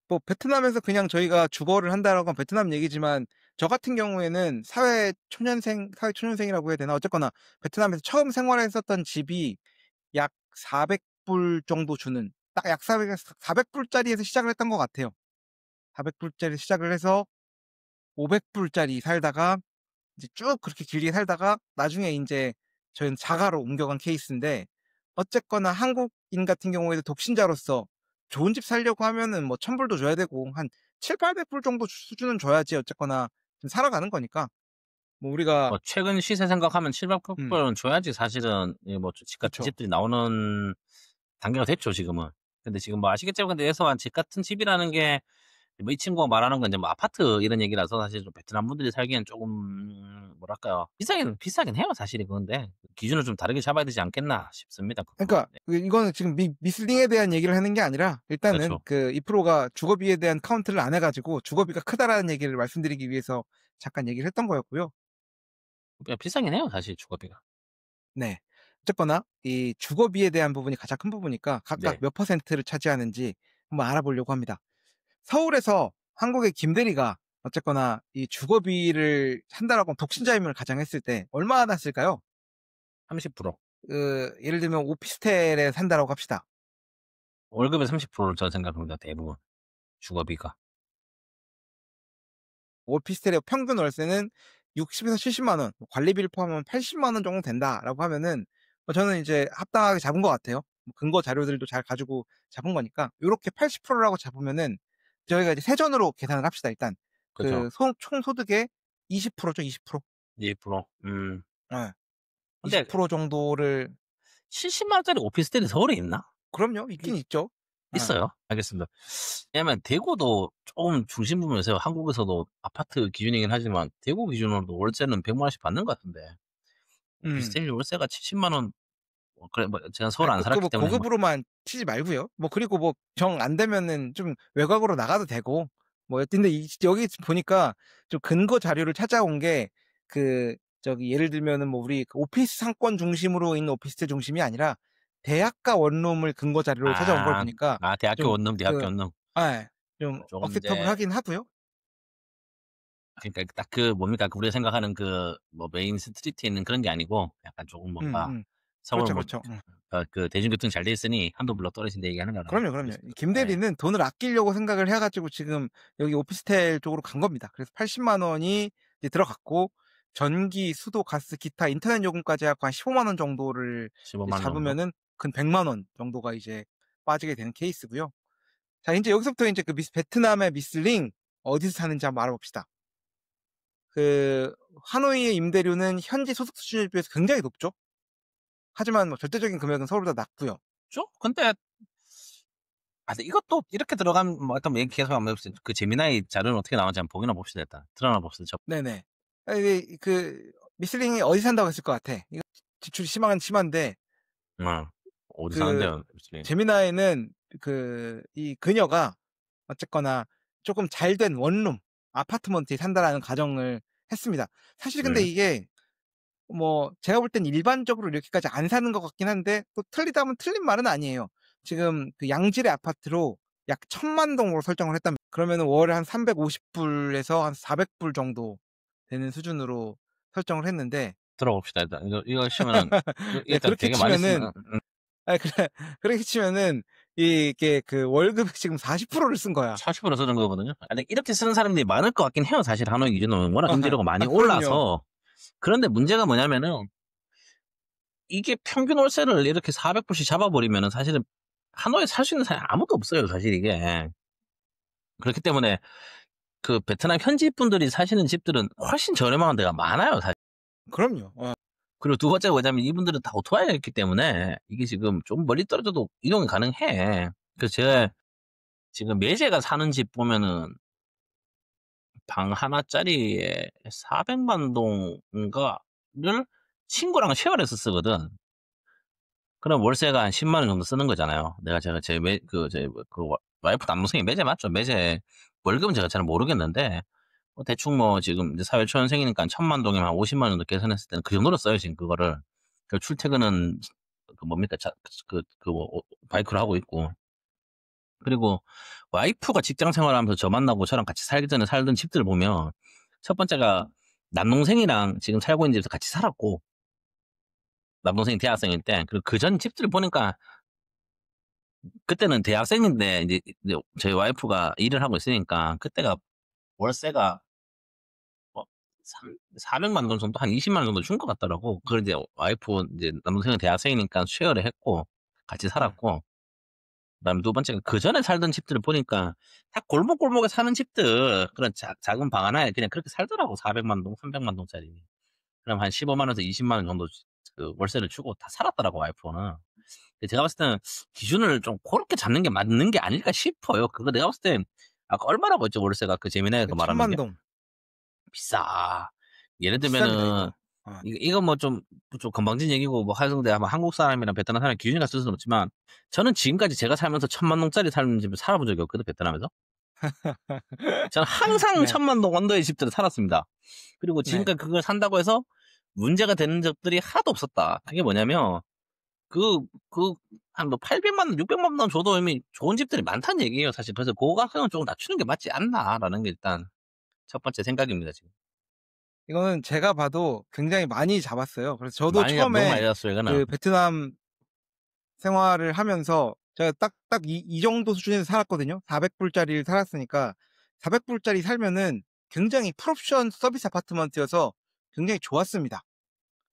뭐 베트남에서 그냥 저희가 주거를 한다라고 하면 베트남 얘기지만 저 같은 경우에는 사회초년생이라고 해야 되나 어쨌거나 베트남에서 처음 생활했었던 집이 약 400불 정도 주는 딱 약 400 불짜리에서 시작을 했던 것 같아요. 400 불짜리 시작을 해서 500 불짜리 살다가 이제 쭉 그렇게 길게 살다가 나중에 인제 저희는 자가로 옮겨간 케이스인데, 어쨌거나 한국인 같은 경우에도 독신자로서 좋은 집 살려고 하면은 뭐 1,000 불도 줘야 되고 한 700-800불 정도 수준은 줘야지 어쨌거나 좀 살아가는 거니까. 뭐 우리가 뭐 최근 시세 생각하면 700-800 음 불은 줘야지 사실은 이 뭐 집 같은 그쵸. 집들이 나오는 단계가 됐죠 지금은. 근데 지금 뭐 아시겠지만 근데 예서한 집 같은 집이라는 게 뭐 이 친구가 말하는 건 이제 뭐 아파트 이런 얘기라서 사실 좀 베트남 분들이 살기에는 쪼금 뭐랄까요. 비싸긴 해요 사실이 그런데. 기준을 좀 다르게 잡아야 되지 않겠나 싶습니다 그 부분은. 그러니까 네. 이거는 지금 미슬링에 대한 얘기를 하는 게 아니라 일단은 그렇죠. 그 이 프로가 주거비에 대한 카운트를 안 해 가지고 주거비가 크다라는 얘기를 말씀드리기 위해서 잠깐 얘기를 했던 거였고요. 그러니까 비싸긴 해요 사실 주거비가. 네. 어쨌거나 이 주거비에 대한 부분이 가장 큰 부분이니까 각각 네. 몇 퍼센트를 차지하는지 한번 알아보려고 합니다. 서울에서 한국의 김대리가 어쨌거나 이 주거비를 한다라고 독신자임을 가정했을 때 얼마나 쓸까요? 30%. 예를 들면 오피스텔에 산다라고 합시다. 월급의 30%를 저는 생각합니다 대부분 주거비가. 오피스텔의 평균 월세는 60에서 70만 원, 뭐 관리비를 포함하면 80만 원 정도 된다라고 하면은 저는 이제 합당하게 잡은 것 같아요. 뭐 근거 자료들도 잘 가지고 잡은 거니까 요렇게 80%라고 잡으면은 저희가 이제 세전으로 계산을 합시다 일단. 그죠. 그 총 소득의 20%죠, 20%. 20%. 예. 근데 20% 정도를 70만 원짜리 오피스텔이 서울에 있나? 그럼요. 이게 있긴 있죠. 예. 있어요? 알겠습니다. 왜냐면 대구도 쪼금 중심부면서 한국에서도 아파트 기준이긴 하지만 대구 기준으로도 월세는 100만 원씩 받는 것 같은데 음. 오피스텔 월세가 70만 원 그래 뭐 제가 아 서울 안 그 살았기 뭐 때문에 뭐 고급으로만 치지 말고요. 뭐 그리고 뭐 정 안 되면은 좀 외곽으로 나가도 되고 뭐 근데 여기 보니까 좀 근거 자료를 찾아온 게 그 저기 예를 들면은 뭐 우리 그 오피스 상권 중심으로 있는 오피스텔 중심이 아니라 대학가 원룸을 근거 자료로 찾아온 걸 아. 보니까 대학교 좀 원룸, 대학교 그 원룸. 예 좀 조금 인제 억셉터블하긴 하고요. 그러니까 딱 그 뭡니까 우리가 생각하는 그 뭐 메인 스트리트에 있는 그런 게 아니고 약간 조금 뭔가 음음. 서울 그렇죠, 뭐 그렇죠. 그 대중교통이 잘 돼 있으니 한도 불러 떨어진다 얘기하는 거라 그럼요, 그럼요. 이 알겠습니다. 김 예. 대리는 돈을 아끼려고 생각을 해 가지고 지금 여기 오피스텔 쪽으로 간 겁니다. 그래서 80만 원이 이제 들어갔고 전기, 수도, 가스, 기타, 인터넷 요금까지 해갖고 한 15만 원 정도를 이제 15만 원 정도? 잡으면은 근 100만 원 정도가 이제 빠지게 되는 케이스고요. 자 인제 여기서부터 인제 그 베트남의 미슬링 어디서 사는지 한번 알아봅시다. 그 하노이의 임대료는 현지 소득 수준에 비해서 굉장히 높죠. 하지만 뭐 절대적인 금액은 서울보다 낮고요. 죠? 근데 근데 이것도 이렇게 들어가면 뭐 일단 얘기 계속 한번 해 봅시다. 그 제미나이 자료는 어떻게 나오는지 한번 보기나 봅시다 일단. 드러나 봅시다. 네네. 이게 그 미슬링이 어디 산다고 했을 것 같아? 이거 지출이 심한데 어. 어디 그 사는데요 미슐린? 제미나이는 그 이 그녀가 어쨌거나 쪼끔 잘 된 원룸 아파트먼트에 산다라는 가정을 했습니다. 사실 근데 음. 이게 뭐 제가 볼 땐 일반적으로 이렇게까지 안 사는 것 같긴 한데 또 틀리다면 틀린 말은 아니에요. 지금 그 양질의 아파트로 약 1,000만 동으로 설정을 했답니다. 그러면은 월에 한 350 불에서 한 400불 정도 되는 수준으로 설정을 했는데 들어봅시다 일단. 이거 치면은 이거 네 일단 그렇게 되게 많이 쓰는 치면은 그래 그렇게 치면은 이게 그 월급의 지금 40%를 쓴 거야. 40% 쓰는 거거든요. 근데 이렇게 쓰는 사람들이 많을 것 같긴 해요 사실 하노이 기준으로는. 워낙 임대료가 많이 그럼요. 올라서. 그런데 문제가 뭐냐면은 이게 평균 월세를 이렇게 400 불씩 잡아 버리면은 사실은 하노이에 살 수 있는 사람이 아무도 없어요 사실 이게. 그렇기 때문에 그 베트남 현지 분들이 사시는 집들은 훨씬 저렴한 데가 많아요 사실. 그럼요. 그리고 두 번째가 뭐냐면 이분들은 다 오토바이가 있기 때문에 이게 지금 좀 멀리 떨어져도 이동이 가능해. 그래서 어. 제가 지금 매제가 사는 집 보면은 방 하나짜리에 400만 동인가를 친구랑 쉐어를 해서 쓰거든. 그럼 월세가 한 10만 원 정도 쓰는 거잖아요. 내가 제가 제 매 그 제 뭐 그 와이프 남동생이 매제 맞죠? 매제 월급은 제가 잘 모르겠는데 뭐 대충 뭐 지금 이제 사회 초년생이니까 1,000만 동이면 한 50만 원 정도 계산했을 때는 그 정도로 써요 지금 그거를. 그 출퇴근은 그 뭡니까 뭐 바이크로 하고 있고. 그리고 와이프가 직장 생활하면서 저 만나고 저랑 같이 살기 전에 살던 집들 보면 첫 번째가 남동생이랑 지금 살고 있는 집에서 같이 살았고 남동생이 대학생일 때 그리고 그전 집들 보니까 그때는 대학생인데 이제 저희 와이프가 일을 하고 있으니까 그때가 월세가 뭐 삼 400만 원 정도 한 20만 원 정도 준 것 같더라고. 그걸 이제 와이프 이제 남동생은 대학생이니까 쉐어를 했고 같이 음. 살았고 그다음에 두 번째가 그전에 살던 집들을 보니까 다 골목골목에 사는 집들 그런 작은 방 하나에 그냥 그렇게 살더라고. 400만 동, 300만 동짜리. 그럼 한 15만 원에서 20만 원 정도 그 월세를 주고 다 살았더라고 와이프는. 근데 제가 봤을 때는 기준을 좀 고렇게 잡는 게 맞는 게 아닐까 싶어요. 그거 내가 봤을 땐 아까 얼마라고 했죠 월세가 그 재미나이가 말하는 게? 천만동. 비싸. 예를 비쌉니다 들면은 이거. 어. 이거 뭐 좀 건방진 얘기고 뭐 하는데 아마 한국 사람이랑 베트남 사람이 기준이 같을 수는 없지만 저는 지금까지 제가 살면서 1,000만 동짜리 사는 집을 살아본 적이 없거든 베트남에서. 저는 항상 네. 1,000만 동 언더의 집들을 살았습니다. 그리고 네. 지금까지 그걸 산다고 해서 문제가 되는 적들이 하나도 없었다. 그게 뭐냐면 그 그 한 뭐 800만 원, 600만 원 줘도 이미 좋은 집들이 많다는 얘기예요 사실. 그래서 고가성은 조금 낮추는 게 맞지 않나라는 게 일단 첫 번째 생각입니다 지금. 이거는 제가 봐도 굉장히 많이 잡았어요. 그래서 저도 많이 잡 너무 많이 처음에 잡았어요 이거는. 그 베트남 생활을 하면서 제가 딱 이 정도 수준에서 살았거든요. 400 불짜리를 살았으니까 400 불짜리 살면은 굉장히 풀옵션 서비스 아파트먼트여서 굉장히 좋았습니다.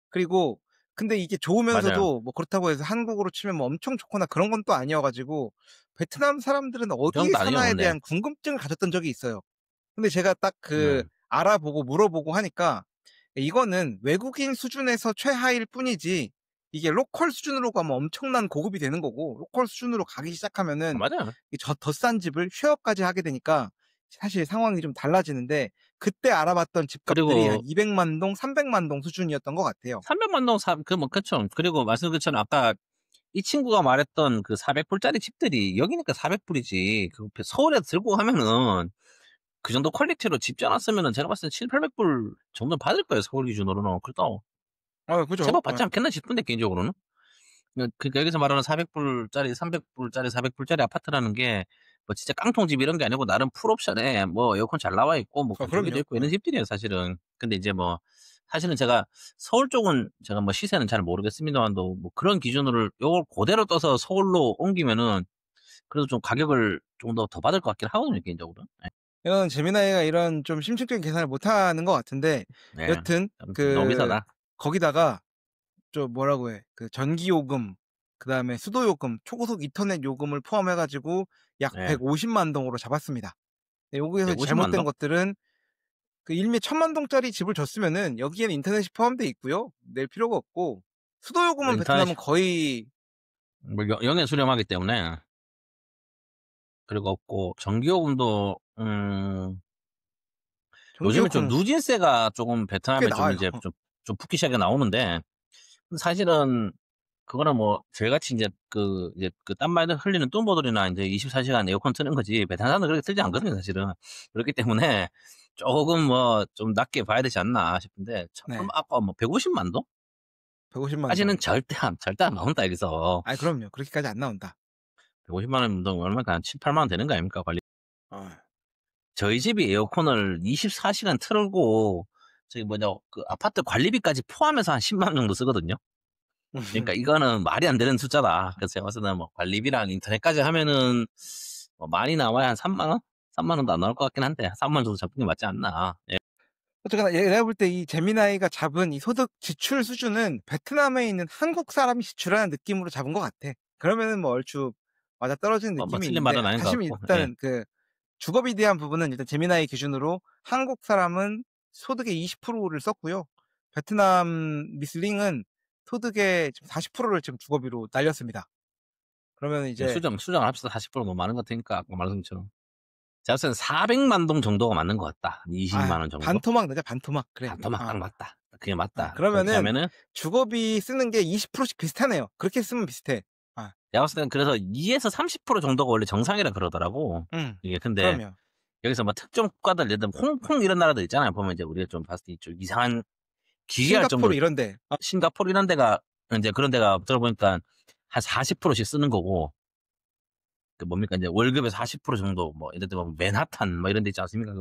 그리고 근데 이게 맞아요. 좋으면서도 뭐 그렇다고 해서 한국으로 치면 뭐 엄청 좋거나 그런 건 또 아니어 가지고 베트남 사람들은 그 어디에 정도 아니에요 사나에 근데. 대한 궁금증을 가졌던 적이 있어요. 근데 제가 딱 그 음. 알아보고 물어보고 하니까 이거는 외국인 수준에서 최하일 뿐이지 이게 로컬 수준으로 가면 엄청난 고급이 되는 거고 로컬 수준으로 가기 아 시작하면은 맞아요. 이 더 싼 집을 쉐어까지 하게 되니까 사실 상황이 좀 달라지는데 그때 알아봤던 집값들이 한 그리고 200만 동, 300만 동 수준이었던 것 같아요. 300만 동 사 그 뭐 그쵸. 그리고 말씀 것처럼 아까 이 친구가 말했던 그 400 불짜리 집들이 여기니까 400 불이지 그 서울에 들고 가면은 그 정도 퀄리티로 집 지어 놨으면은 제가 봤을 때 700-800불 정도는 받을 거예요 서울 기준으로는. 그래도 그죠. 제법 받지 않겠나 싶은데 개인적으로는. 그러니까 여기서 말하는 400 불짜리 300 불짜리 400 불짜리 아파트라는 게 뭐 진짜 깡통집 이런 게 아니고 나름 풀옵션에 뭐 에어컨 잘 나와 있고 뭐 건조기도 그럼요. 있고 이런 집들이에요 사실은. 근데 이제 뭐 사실은 제가 서울 쪽은 제가 뭐 시세는 잘 모르겠습니다만도 뭐 그런 기준으로 요걸 고대로 떠서 서울로 옮기면은 그래도 좀 가격을 좀 더 받을 것 같긴 하거든요 개인적으로. 예. 이건 재미나이가 이런 좀 심층적인 계산을 못 하는 것 같은데 네. 여튼 너무 그 비싸다. 거기다가 좀 뭐라고 해. 그 전기 요금, 그다음에 수도 요금, 초고속 인터넷 요금을 포함해 가지고 약 네. 150만 동으로 잡았습니다. 네, 여기에서 150만 잘못된 동? 것들은 그 일미 1,000만 동짜리 집을 줬으면은 여기에는 인터넷이 포함돼 있고요. 낼 필요가 없고 수도 뭐 요금은 인터넷이 베트남은 거의 뭐 영해 수렴하기 때문에 그리고 없고 전기요금도 전기 요즘에 좀 요금 누진세가 쪼금 꽤 베트남에 좀 나와요. 이제 좀 붙기 시작해 나오는데 사실은 그거는 뭐 저희같이 인제 이제 그 땀 많이 흘리는 뚠버들이나 인제 24 시간 에어컨 트는 거지 베트남 사람들 그렇게 틀지 않거든요 사실은. 그렇기 때문에 쪼금 뭐 좀 낮게 봐야 되지 않나 싶은데 네. 얼마 아까 뭐 150만 동? 150만 동. 까지는 절대 안 나온다 여기서. 아이 그럼요. 그렇게까지 안 나온다. 150만 원 동 얼마니까 한 7-8만 원 되는 거 아닙니까 관리. 어. 저희 집이 에어컨을 24 시간 틀고 저기 뭐냐 그 아파트 관리비까지 포함해서 한 10만 원 정도 쓰거든요. 그러니까 이거는 말이 안 되는 숫자다. 그래서 제가 봤을 때는 뭐 관리비랑 인터넷까지 하면은 뭐 많이 나와야 한 3만 원? 3만 원도 안 나올 것 같긴 한데 3만 원 정도 잡는 게 맞지 않나. 예. 어쨌거나 내가 볼 때 이 제미나이가 잡은 이 소득 지출 수준은 베트남에 있는 한국 사람이 지출하는 느낌으로 잡은 것 같아. 그러면은 뭐 얼추 맞아떨어지는 뭐 느낌이 틀린 있는데 말은 아닌 것 다시 같고. 예. 일단은 그 주거비에 대한 부분은 일단 제미나이 기준으로 한국 사람은 소득의 20%를 썼고요. 베트남 미슬링은 소득의 지금 40%를 지금 주거비로 날렸습니다. 그러면 예 이제 수정을 합시다. 40% 너무 많은 것 같으니까 아까 말한 것처럼. 제가 봤을 때는 400만 동 정도가 맞는 것 같다. 20만 원 정도? 반토막 내자 반토막. 그래. 반토막 딱 맞다. 그게 맞다. 그렇게 그러면은 하면은 주거비 쓰는 게 20%씩 비슷하네요. 그렇게 쓰면 비슷해. 아 제가 봤을 때는 그래서 2에서 30% 정도가 원래 정상이라 그러더라고. 이게 근데 그럼요. 여기서 뭐 특정 국가들 예를 들면 홍콩 이런 나라들 있잖아요. 보면 이제 우리가 좀 봤을 때 좀 이상한 기괴할 정도로 싱가포르 이런 데. 싱가포르 이런 데가 인제 그런 데가 들어보니까 한 40%씩 쓰는 거고 그 뭡니까 인제 월급의 40% 정도 뭐 예를 들면 맨하탄 뭐 이런 데 있지 않습니까?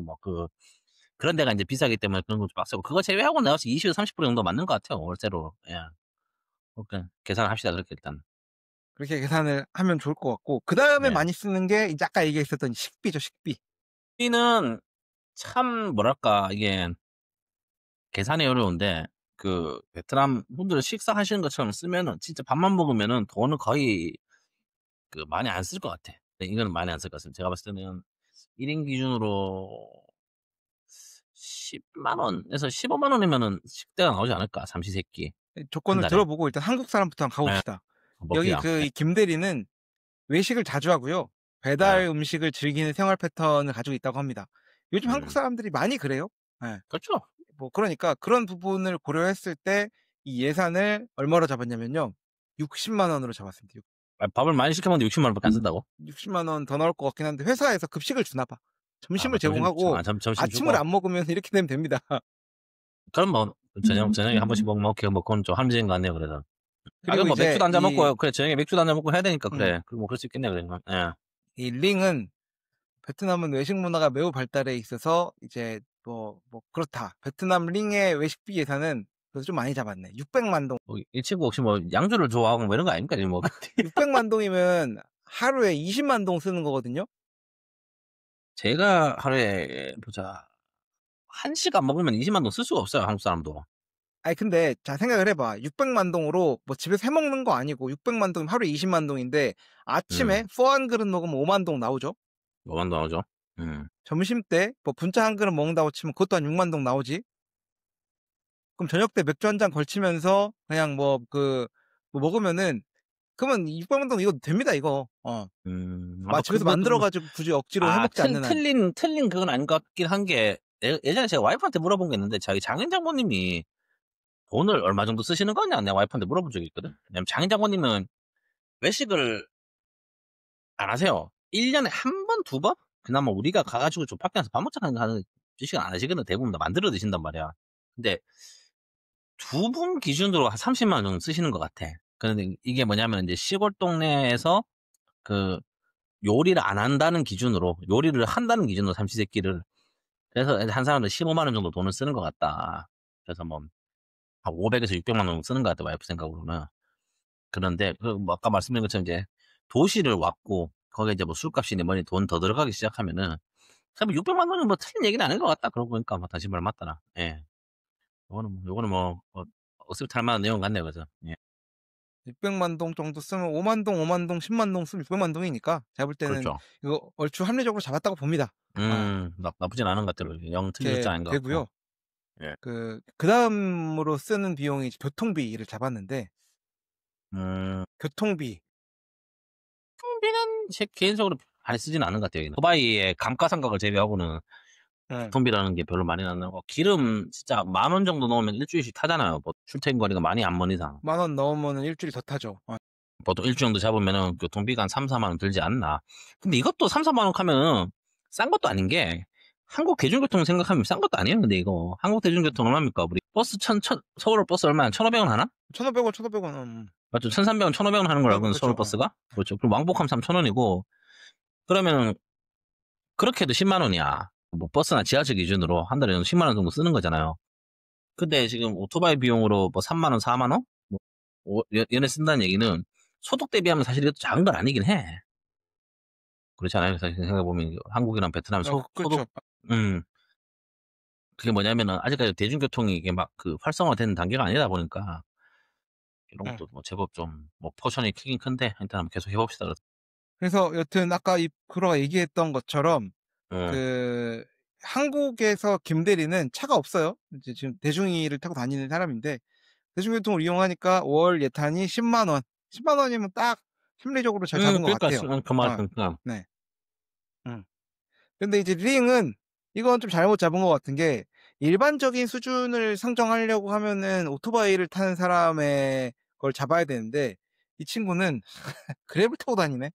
그런 데가 인제 비싸기 때문에 그런 건 좀 빡세고 그거 제외하고는 내가 봤을 때 20에서 30% 정도 맞는 것 같아요 월세로. 예. 그러니까 계산을 합시다 그렇게 일단. 그렇게 계산을 하면 좋을 것 같고 그다음에 네. 많이 쓰는 게 이제 아까 얘기했었던 식비죠, 식비. 여기는 참 뭐랄까 이게 계산이 어려운데 그 베트남 분들 식사하시는 것처럼 쓰면은 진짜 밥만 먹으면은 돈은 거의 그 많이 안 쓸 것 같아. 네 이거는 많이 안 쓸 것 같습니다. 제가 봤을 때는 1인 기준으로 10만 원에서 15만 원이면은 식대가 나오지 않을까 삼시 세끼 예, 한 조건을 달에. 들어보고 일단 한국 사람부터 한번 가 예. 봅시다. 여기 먹기가. 그 예. 이 김 대리는 외식을 자주 하고요. 배달 예. 음식을 즐기는 생활 패턴을 가지고 있다고 합니다. 요즘 한국 음. 사람들이 많이 그래요. 예. 그렇죠. 뭐 그러니까 그런 부분을 고려했을 때 이 예산을 얼마로 잡았냐면요. 60만 원으로 잡았습니다. 아 밥을 많이 시켜 먹는데 60만 원밖에 안 쓴다고? 60만 원 더 나올 것 같긴 한데 회사에서 급식을 주나 봐. 아 점심을 뭐 점심 제공하고 점심 아침을 주고 안 먹으면 이렇게 되면 됩니다. 그럼 뭐 저녁에 한 번씩 먹 오케이 뭐 그건 좀 합리적인 것 같네요 그래도. 아 그럼 그리고 뭐 이제 맥주도 한잔 먹고 그래 저녁에 맥주도 한잔 먹고 해야 되니까 음 그래. 뭐 그럴 수 있겠네 그러면. 예. 이 링은 베트남은 외식 문화가 매우 발달해 있어서 이제 뭐 그렇다. 베트남 링의 외식비 예산은 그래도 좀 많이 잡았네. 600만 동. 뭐 이 친구 혹시 뭐 양주를 좋아하고 뭐 이런 거 아닙니까 지금 뭐. 600만 동이면 하루에 20만 동 쓰는 거거든요. 제가 하루에 보자. 1 시간 먹으면 20만 동 쓸 수가 없어요 한국 사람도. 아니 근데 자 생각을 해 봐. 600만 동으로 뭐 집에서 해 먹는 거 아니고 600만 동이면 하루에 20만 동인데 아침에 음. 포 한 그릇 먹으면 5만 동 나오죠. 뭐만 나오죠. 음. 점심때 뭐 분짜 한 그릇 먹는다고 치면 그것도 한 6만 동 나오지. 그럼 저녁 때 맥주 한 잔 걸치면서 그냥 뭐 먹으면은 그러면 600만 동 이거 됩니다 이거. 아마 집에서 그것도 만들어 뭐 가지고 굳이 억지로 해 아 먹지 않는 한. 틀린 그건 아닌 것 같긴 한 게 예전에 제가 와이프한테 물어본 게 있는데 자기 장인 장모님이 돈을 얼마 정도 쓰시는 거냐 내가 와이프한테 물어본 적이 있거든. 왜냐면 장인 장모님은 외식을 안 하세요. 1 년에 한 번, 두 번? 그나마 우리가 가 가지고 좀 밖에 나가서 밥 먹자 하는 짓을 안 하시거든. 대부분 다 만들어 드신단 말이야. 근데 두 분 기준으로 한 30만 원 정도 쓰시는 것 같아. 그런데 이게 뭐냐면 인제 시골 동네에서 그 요리를 안 한다는 기준으로 요리를 한다는 기준으로 삼시세끼를 그래서 한 사람은 15만 원 정도 돈을 쓰는 것 같다. 그래서 뭐 한 500에서 600만 원 정도 쓰는 것 같아 와이프 생각으로는. 그런데 그 뭐 아까 말씀드린 것처럼 이제 도시를 왔고 거기에 이제 뭐 술값이니 뭐니 돈 더 들어가기 시작하면은 참 600만 원은 뭐 틀린 얘기는 아닌 것 같다. 그러고 보니까 뭐 다시 말 맞더라. 예. 요거는 억지로 탈 만한 내용 같네요. 그죠? 예. 600만 동 정도 쓰면 5만 동, 5만 동, 10만 동 쓰면 600만 동이니까 제가 볼 때는 그렇죠. 이거 얼추 합리적으로 잡았다고 봅니다. 아 나쁘진 않은 것 같아요. 영 틀린 이렇게 숫자 아닌 것 같고. 되고요. 예. 그다음으로 쓰는 비용이 이제 교통비를 잡았는데 음. 교통비. 교통비는 제 개인적으로 많이 쓰지는 않은 것 같아요. 여기는. 두바이의 감가상각을 제외하고는 예. 교통비라는 게 별로 많이 안 나고 기름 진짜 10,000원 정도 넣으면 일주일씩 타잖아요. 뭐 출퇴근 거리가 많이 안 먼 이상. 10,000원 넣으면은 일 주일이 더 타죠. 보통 일주 정도 잡으면은 교통비가 한 3-4만 원 들지 않나. 근데 이것도 3-4만 원 하면은 싼 것도 아닌 게 한국 대중교통 생각하면 싼 것도 아니에요. 근데 이거 한국 대중교통 얼마입니까? 우리 버스 서울 버스 얼마야? 1,500원 하나? 1,500원, 1,500원. 맞죠? 1,300원, 1,500원 하는 걸 알고 있는 서울 1,500원, 그쵸. 버스가? 그렇죠. 그럼 왕복하면 3,000원이고 그러면은 그렇게 해도 10만 원이야. 뭐 버스나 지하철 기준으로 한 달에 10만 원 정도 쓰는 거잖아요. 근데 지금 오토바이 비용으로 뭐 3만 원, 4만 원? 뭐 연에 쓴다는 얘기는 소득 대비하면 사실 이것도 작은 건 아니긴 해. 그렇지 않아요? 사실 생각해 보면 한국이랑 베트남 소득 그렇죠. 음 그게 뭐냐면은 아직까지 대중교통이 이게 막 그 활성화된 단계가 아니다 보니까 이런 예. 것도 뭐 제법 좀 뭐 포션이 크긴 큰데 일단 한번 계속 해 봅시다. 그래서 그래서 여튼 아까 이 프로가 얘기했던 것처럼 음. 그 한국에서 김 대리는 차가 없어요. 이제 지금 대중이를 타고 다니는 사람인데 대중교통을 이용하니까 월 예탄이 10만 원. 10만 원이면 딱 심리적으로 잘 잡은 것 그러니까 같아요. 그 말 어. 그러니까 네. 음. 근데 이제 링은 이건 좀 잘못 잡은 것 같은 게 일반적인 수준을 상정하려고 하면은 오토바이를 타는 사람의 걸 잡아야 되는데 이 친구는 그랩을 타고 다니네.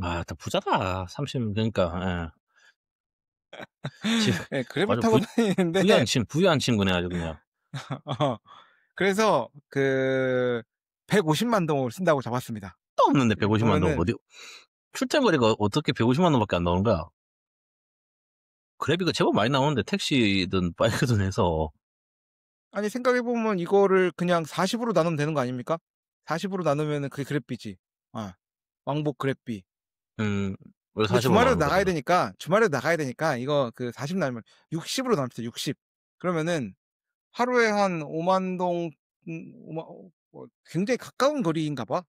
아 다 부자다. 30 그러니까 예. 지금 예, 그랩을 완전 타고 다니는데 부유한 친구네 아주 그냥. 어 그래서 150만 동을 쓴다고 잡았습니다. 또 없는데 여기 150만 동 보면은 어디 출퇴근 거리가 어떻게 150만 원밖에 안 나오는 거야? 그래비가 제법 많이 나오는데 택시든 바이크든 해서 아니 생각해 보면 이거를 그냥 40으로 나누면 되는 거 아닙니까? 40으로 나누면은 그게 그랩비지. 어. 왕복 그랩비. 음. 왜 근데 40으로 주말에도 나오는 거야 나가야 그러면? 되니까 이거 그 40 나누면 60 으로 나눕시다, 60. 그러면은 하루에 한 5만 동, 오만 굉장히 가까운 거리인가 봐.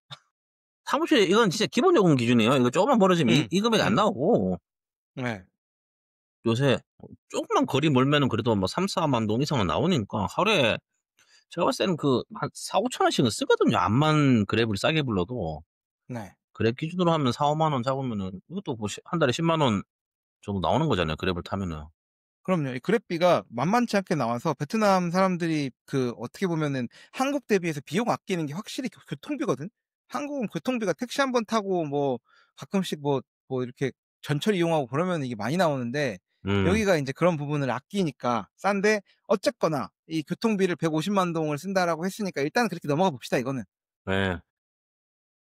사무실에 이건 진짜 기본 요금 기준이에요. 이거 쪼금만 벌어지면 이 음. 이 금액이 안 음. 나오고 네. 요새 쪼금만 거리 멀면은 그래도 뭐 3-4만 동 이상은 나오니까 하루에 제가 봤을 때는 그 한 4-5천 원씩은 쓰거든요. 암만 그랩을 싸게 불러도. 네. 그랩 기준으로 하면 4-5만 원 잡으면은 이것도 뭐 한 달에 10만 원 정도 나오는 거잖아요, 그랩을 타면은. 그럼요. 이 그랩비가 만만치 않게 나와서 베트남 사람들이 그 어떻게 보면은 한국 대비해서 비용 아끼는 게 확실히 교통비거든. 한국은 교통비가 택시 한 번 타고 뭐 가끔씩 이렇게 전철 이용하고 그러면 이게 많이 나오는데, 음. 여기가 인제 그런 부분을 아끼니까 싼데, 어쨌거나 이 교통비를 150만 동을 쓴다라고 했으니까 일단은 그렇게 넘어가 봅시다, 이거는. 예.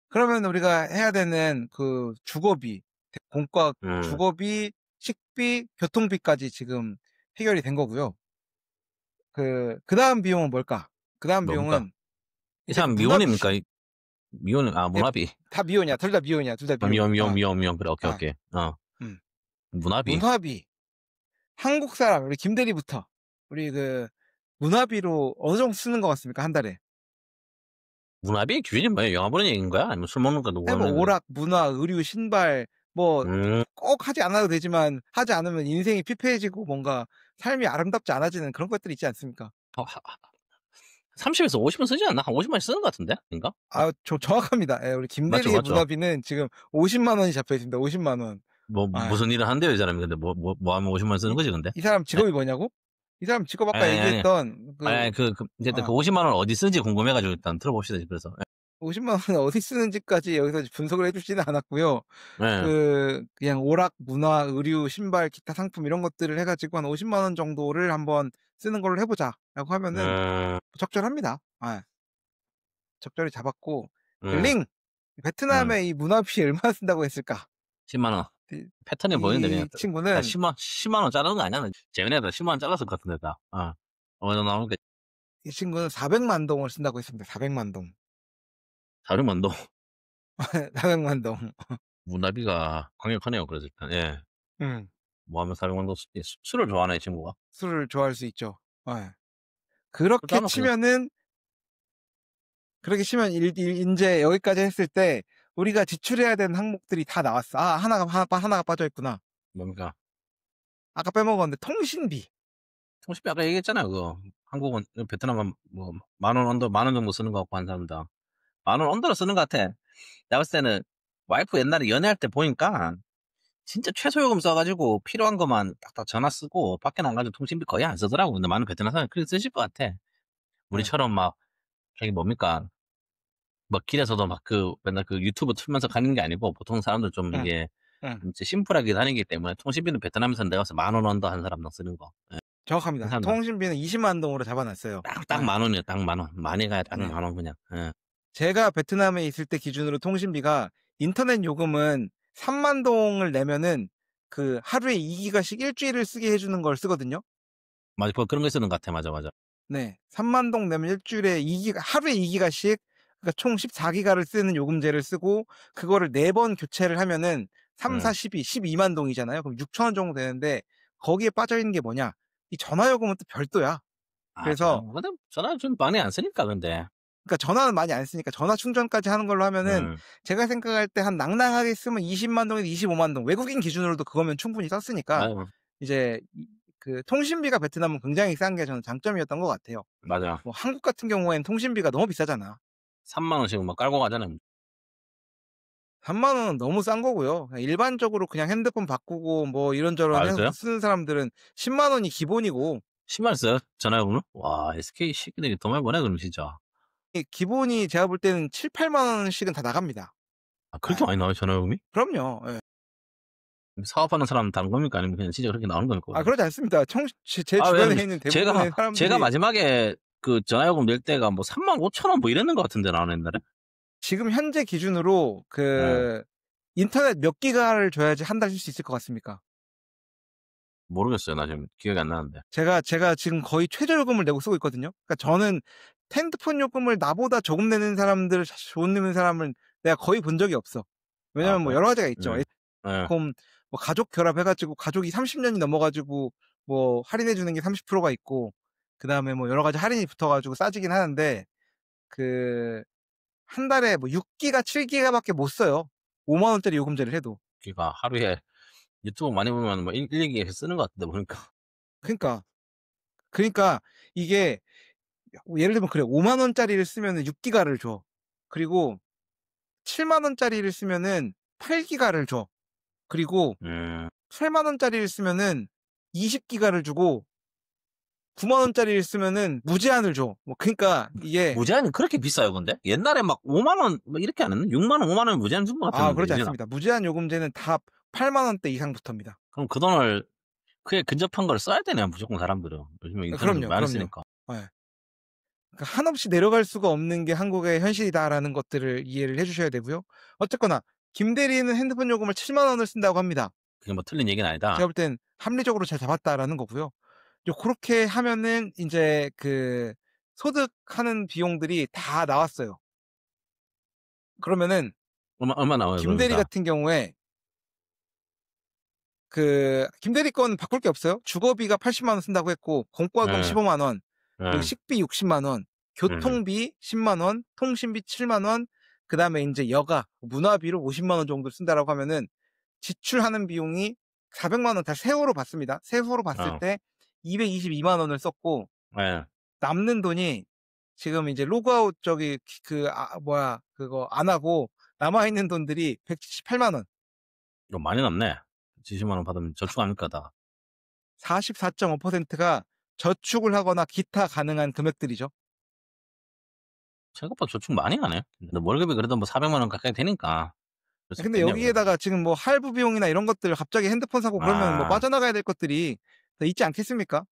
그러면 우리가 해야 되는 그 주거비, 공과 음. 주거비, 식비, 교통비까지 지금 해결이 된 거고요. 그다음 비용은 뭘까? 그다음 뭡니까? 비용은 이 이제 사람 문화비 시 미혼입니까? 이 미혼 예, 문화비. 다 미혼이야. 둘 다 미혼이야. 둘 다 아 미혼. 미혼, 미혼, 어. 미혼, 미혼. 그래. 오케이, 아. 오케이. 어. 음. 문화비. 문화비. 한국 사람 우리 김 대리부터 우리 그 문화비로 어느 정도 쓰는 것 같습니까? 한 달에? 문화비의 기준이 뭐예요? 영화 보는 얘기인 거야? 아니면 술 먹는 거 누구 아니 뭐 하는 거야? 오락, 문화, 의류, 신발 뭐 음. 꼭 하지 않아도 되지만, 하지 않으면 인생이 피폐해지고 뭔가 삶이 아름답지 않아지는 그런 것들이 있지 않습니까? 하 30에서 50은 쓰지 않나? 한 50만 원씩 쓰는 것 같은데? 아닌가? 아 정확합니다. 예, 우리 김 맞죠, 대리의 맞죠. 문화비는 지금 50만 원이 잡혀 있습니다. 50만 원. 뭐 아. 무슨 일을 한대요, 이 사람이. 근데 뭐 하면 50만 원 쓰는 이 거지 근데? 이 사람 예? 직업이 뭐냐고? 이 사람 직업 아까 아니, 아니. 얘기했던 아니 어쨌든 그 아 50만 원 어디 쓰는지 궁금해 가지고 일단 들어봅시다, 그래서. 50만 원을 어디 쓰는지까지 여기서 분석을 해 주지는 않았고요. 예. 예. 그냥 오락, 문화, 의류, 신발, 기타 상품 이런 것들을 해 가지고 한 50만 원 정도를 한번 쓰는 걸로 해 보자라고 하면은 음. 적절합니다. 적절히 잡았고, 음. 링! 음. 베트남에 이 문화비 얼마나 쓴다고 했을까? 10만 원. 이 패턴이 보이는데 그냥 이 다 친구는 10만 원 자르는 거 아니야? 재미내다 10만 원 잘랐을 것 같은데 다. 어. 어느 정도 나오니까 400만 동을 쓴다고 했습니다. 400만 동. 다르면 너 400만 동. 문화비가 강력하네요. 그래서 일단 예. 음. 뭐 하면 400만 원 술을 좋아하네, 이 친구가. 술을 좋아할 수 있죠. 예. 그렇다 그렇게 하면 그냥 치면은 그렇게 치면 인제 여기까지 했을 때 우리가 지출해야 되는 항목들이 다 나왔어. 하나가 빠져 있구나. 뭡니까? 아까 빼먹었는데 통신비. 통신비 아까 얘기했잖아요. 그거. 한국은 베트남은 뭐 만 원 정도 쓰는 것 같고 한 사람당. 만 원 언더로 쓰는 것 같아. 내가 봤을 때는 와이프 옛날에 연애할 때 보니까 진짜 최소 요금 써 가지고 필요한 것만 딱딱 전화 쓰고 밖에 나가서 통신비 거의 안 쓰더라고. 근데 많은 베트남 사람이 그렇게 쓰실 것 같아. 예. 우리처럼 막 저기 뭡니까 막 길에서도 막 맨날 유튜브 틀면서 가는 게 아니고 보통 사람들 좀 응. 이게 응. 진짜 심플하게 다니기 때문에 통신비는 베트남에서는 내가 봤을 때 만 원 언더 한 사람당 쓰는 거. 예. 그 정확합니다. 사람당 통신비는 20만 동으로 잡아 놨어요. 딱 예. 만 원이에요. 딱 만 원. 많이 가야 딱 네. 만 원 그냥. 예. 제가 베트남에 있을 때 기준으로 통신비가 인터넷 요금은 3만 동을 내면은 그 하루에 2 기가씩 일 주일을 쓰게 해 주는 걸 쓰거든요. 맞아. 그런 거 쓰는 것 같아. 맞아, 맞아. 네. 3만 동 내면 일 주일에 2 기가, 하루에 2 기가씩, 그러니까 총 14 기가를 쓰는 요금제를 쓰고, 그거를 4번 교체를 하면은 3, 4, 음. 12, 12만 동이잖아요. 그럼 6천 원 정도 되는데, 거기에 빠져 있는 게 뭐냐? 이 전화 요금은 또 별도야. 아 그래서 근데 전화 좀 많이 안 쓰니까 근데. 그러니까 전화는 많이 안 쓰니까 전화 충전까지 하는 걸로 하면은, 음. 제가 생각할 때 한 낭낭하게 쓰면 20만 동에서 25만 동. 외국인 기준으로도 그거면 충분히 썼으니까, 아유 이제 그 통신비가 베트남은 굉장히 싼 게 저는 장점이었던 것 같아요. 맞아. 뭐 한국 같은 경우에는 통신비가 너무 비싸잖아. 3만 원씩 막 깔고 가잖아요. 3만 원은 너무 싼 거고요. 그냥 일반적으로 그냥 핸드폰 바꾸고 뭐 이런저런 아 해서 그래요? 쓰는 사람들은 10만 원이 기본이고, 10만 원 써요? 전화요금을? 와 SK 새끼들이 돈 많이 버네 그럼 진짜. 이 기본이 제가 볼 때는 7-8만 원씩은 다 나갑니다. 아 그렇게 예. 많이 나와요 전화요금이? 그럼요. 예. 사업하는 사람 다른 겁니까? 아니면 그냥 진짜 그렇게 나오는 겁니까 그러면? 그러지 않습니다. 제 아 왜 주변에 있는 제가 대부분의 제가 사람들이 마지막에 그 전화요금 낼 때가 뭐 35,000원 뭐 이랬는 것 같은데 나는 옛날에? 지금 현재 기준으로 예. 인터넷 몇 기가를 줘야지 한 달 쓸 수 있을 것 같습니까? 모르겠어요. 나 지금 기억이 안 나는데. 제가 지금 거의 최저 요금을 내고 쓰고 있거든요. 그러니까 저는 핸드폰 요금을 나보다 조금 내는 사람을 내가 거의 본 적이 없어. 아 왜냐면 뭐 그래? 여러 가지가 있죠. 예. 에스콤 뭐 가족 결합해 가지고 가족이 30년이 넘어 가지고 뭐 할인해 주는 게 30%가 있고, 그다음에 뭐 여러 가지 할인이 붙어 가지고 싸지긴 하는데, 그 한 달에 뭐 6 기가 7 기가밖에 못 써요. 5만 원짜리 요금제를 해도. 기가 하루에 유튜브 많이 보면 뭐 1-2기 쓰는 것 같은데 보니까. 그러니까, 그러니까 이게 예를 들면 그래, 5만 원짜리를 쓰면은 6 기가를 줘. 그리고 7만 원짜리를 쓰면은 8 기가를 줘. 그리고 음. 8만 원짜리를 쓰면은 20 기가를 주고 9만 원짜리를 쓰면은 무제한을 줘. 뭐 그러니까 이게, 무제한이 그렇게 비싸요 근데? 옛날에 막 5만 원 뭐 이렇게 안 했나? 6만 원, 5만 원 무제한 준 것 같았는데 그렇지 이제는. 않습니다. 무제한 요금제는 다 8만 원대 이상부터입니다. 그럼 그 돈을 그에 근접한 걸 써야 되네 무조건 사람들은. 요즘에 인터넷을 그럼요, 많이 그럼요. 쓰니까. 예. 그러니까 한없이 내려갈 수가 없는 게 한국의 현실이다라는 것들을 이해를 해 주셔야 되고요. 어쨌거나 김 대리는 핸드폰 요금을 7만 원을 쓴다고 합니다. 그게 뭐 틀린 얘기는 제가 아니다. 볼 땐 합리적으로 잘 잡았다라는 거고요. 이제 고렇게 하면은 인제 그 소득하는 비용들이 다 나왔어요. 그러면은 얼마 나와요 김 대리 그러니까? 같은 경우에 김 대리 건 바꿀 게 없어요. 주거비가 80만 원 쓴다고 했고, 공과금 예. 15만 원, 그리고 예. 식비 60만 원, 음. 교통비 10만 원, 통신비 7만 원, 그다음에 인제 여가, 문화비로 50만 원 정도 쓴다라고 하면은 지출하는 비용이 400만 원 다 세후로 받습니다. 세후로 봤을 어. 때 222만 원을 썼고, 예. 남는 돈이 지금 이제 로그아웃 뭐야 그거 안 하고 남아 있는 돈들이 178만 원. 이거 많이 남네. 70만 원 받으면 저축 아닙니까 다. 44.5%가 저축을 하거나 기타 가능한 금액들이죠. 생각보다 저축 많이 하네. 근데 월급이 그래도 뭐 400만 원 가까이 되니까 그럴 수 근데 있겠네요 그러면. 여기에다가 지금 뭐 할부 비용이나 이런 것들, 갑자기 핸드폰 사고 그러면 뭐 아. 빠져나가야 될 것들이 더 있지 않겠습니까? 뭐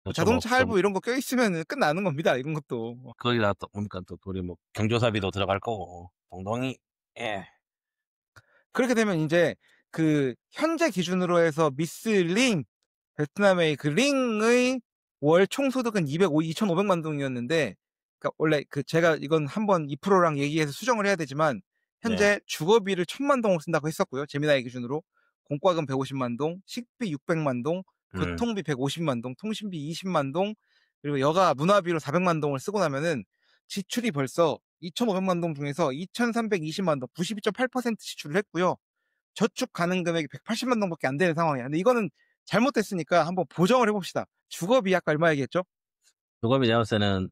그렇죠. 뭐 자동차 또 할부 이런 거 껴있으면은 끝나는 겁니다, 이런 것도. 거기다 또 보니까 또 우리 뭐 경조사비도 들어갈 거고 동동이. 예. 그렇게 되면 인제 현재 기준으로 해서 미스 링, 베트남의 그 링의 월 총소득은 2,500만 동이었는데, 그러니까 원래 제가 이건 한번 2%랑 얘기해서 수정을 해야 되지만, 네. 현재 주거비를 1,000만 동을 쓴다고 했었고요, 제미나이 기준으로. 공과금 150만 동, 식비 600만 동, 음. 교통비 150만 동, 통신비 20만 동, 그리고 여가 문화비로 400만 동을 쓰고 나면은 지출이 벌써 2,500만 동 중에서 2,320만 동, 92.8% 지출을 했고요. 저축 가능 금액이 180만 동밖에 안 되는 상황이야. 근데 이거는 잘못됐으니까 한번 보정을 해 봅시다. 주거비 아까 얼마 얘기했죠? 주거비 제가 봤을 때는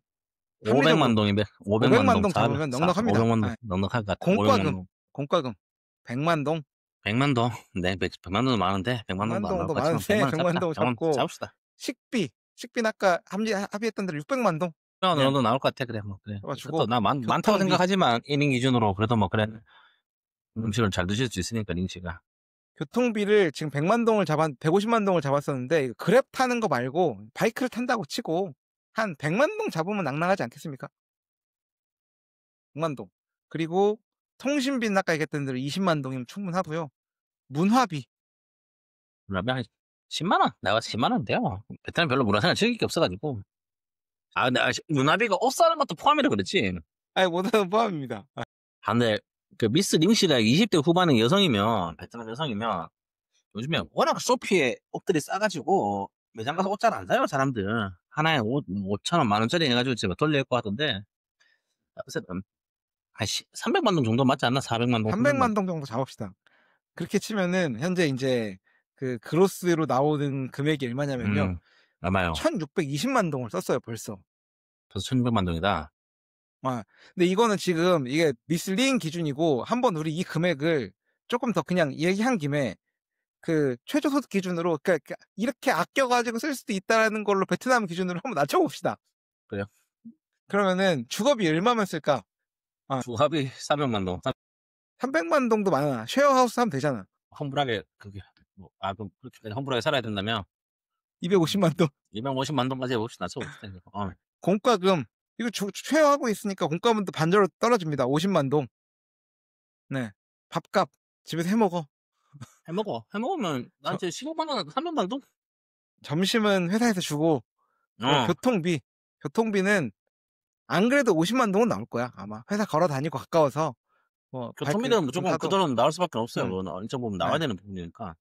500만 합리적으로 동이면 500만 500만 동 동 400 잡으면 사 넉넉합니다. 500만 동 예. 넉넉할 것 같아. 500만 공과금, 동. 공과금 100만 동, 100만 동. 네. 100만 동은 많은데 100만 100만 동도 안 나올 동도 것 같지만 많은데 100만 원 100만 잡자. 동 100만 원 잡고, 잡읍시다. 식비는 아까 합의했던 대로 600만 동 100만 원 그냥 정도 나올 것 같아. 그래 뭐 그래. 해 그것도 가지고, 나 많다고 교통비, 생각하지만 1인 기준으로 그래도 뭐 그래 음식을 잘 드실 수 있으니까 링 씨가. 교통비를 지금 100만 동을 150만 동을 잡았었는데, 그랩 타는 거 말고 바이크를 탄다고 치고 한 100만 동 잡으면 낭낭하지 않겠습니까? 100만 동. 그리고 통신비는 아까 얘기했던 대로 20만 동이면 충분하고요. 문화비. 그러면 한 10만 원. 내가 10만 원 돼요. 베트남 별로 문화생활 즐길 게 없어 가지고. 아 근데 문화비가 옷 사는 것도 포함이라 그랬지. 아니, 모자는 포함입니다. 아 근데 그 미스 링 씨가 20대 후반의 여성이면 베트남 여성이면 요즘에 워낙 쇼피에 옷들이 싸가지고 매장 가서 옷 잘 안 사요 사람들. 하나에 옷 5천 원, 만 원짜리 해가지고 지금 돌려 입고 하던데. 그래서 한 300만 동 정도 맞지 않나? 400만 동, 300만 300만 동 정도 잡읍시다. 그렇게 치면은 현재 인제 그로스로 나오는 금액이 동. 얼마냐면요. 아마요. 1,620만 동을 썼어요, 벌써. 벌써 1,600만 동이다. 아, 근데 이거는 지금 이게 미슬링 기준이고, 한번 우리 이 금액을 쪼끔 더 그냥 얘기한 김에 최저소득 기준으로, 그러니까 이렇게 아껴 가지고 쓸 수도 있다라는 걸로 베트남 기준으로 한번 낮춰 봅시다. 그래요? 그러면은 주거비 얼마면 쓸까? 아, 주합이 400만 동. 300만 동도 많아. 쉐어하우스 하면 되잖아. 험불하게 그게 그럼 그렇게 험불하게 살아야 된다면 250만 동. 250만 동까지 해봅시다. 쳐봅시다. 공과금. 이거 쉐어하고 있으니까 공과금도 반절로 떨어집니다. 50만 동. 네. 밥값 집에서 해 먹어. 해먹어. 해먹으면 저 나한테 15만 원, 300만 동? 점심은 회사에서 주고, 그다음에 어. 교통비는 안 그래도 50만 동은 나올 거야, 아마. 회사 걸어 다니고 가까워서 뭐 바이크 교통비는 좀 무조건 그 타도 돈은 나올 수밖에 없어요. 음. 그거는 일정 부분 나와야 네. 되는 부분이니까.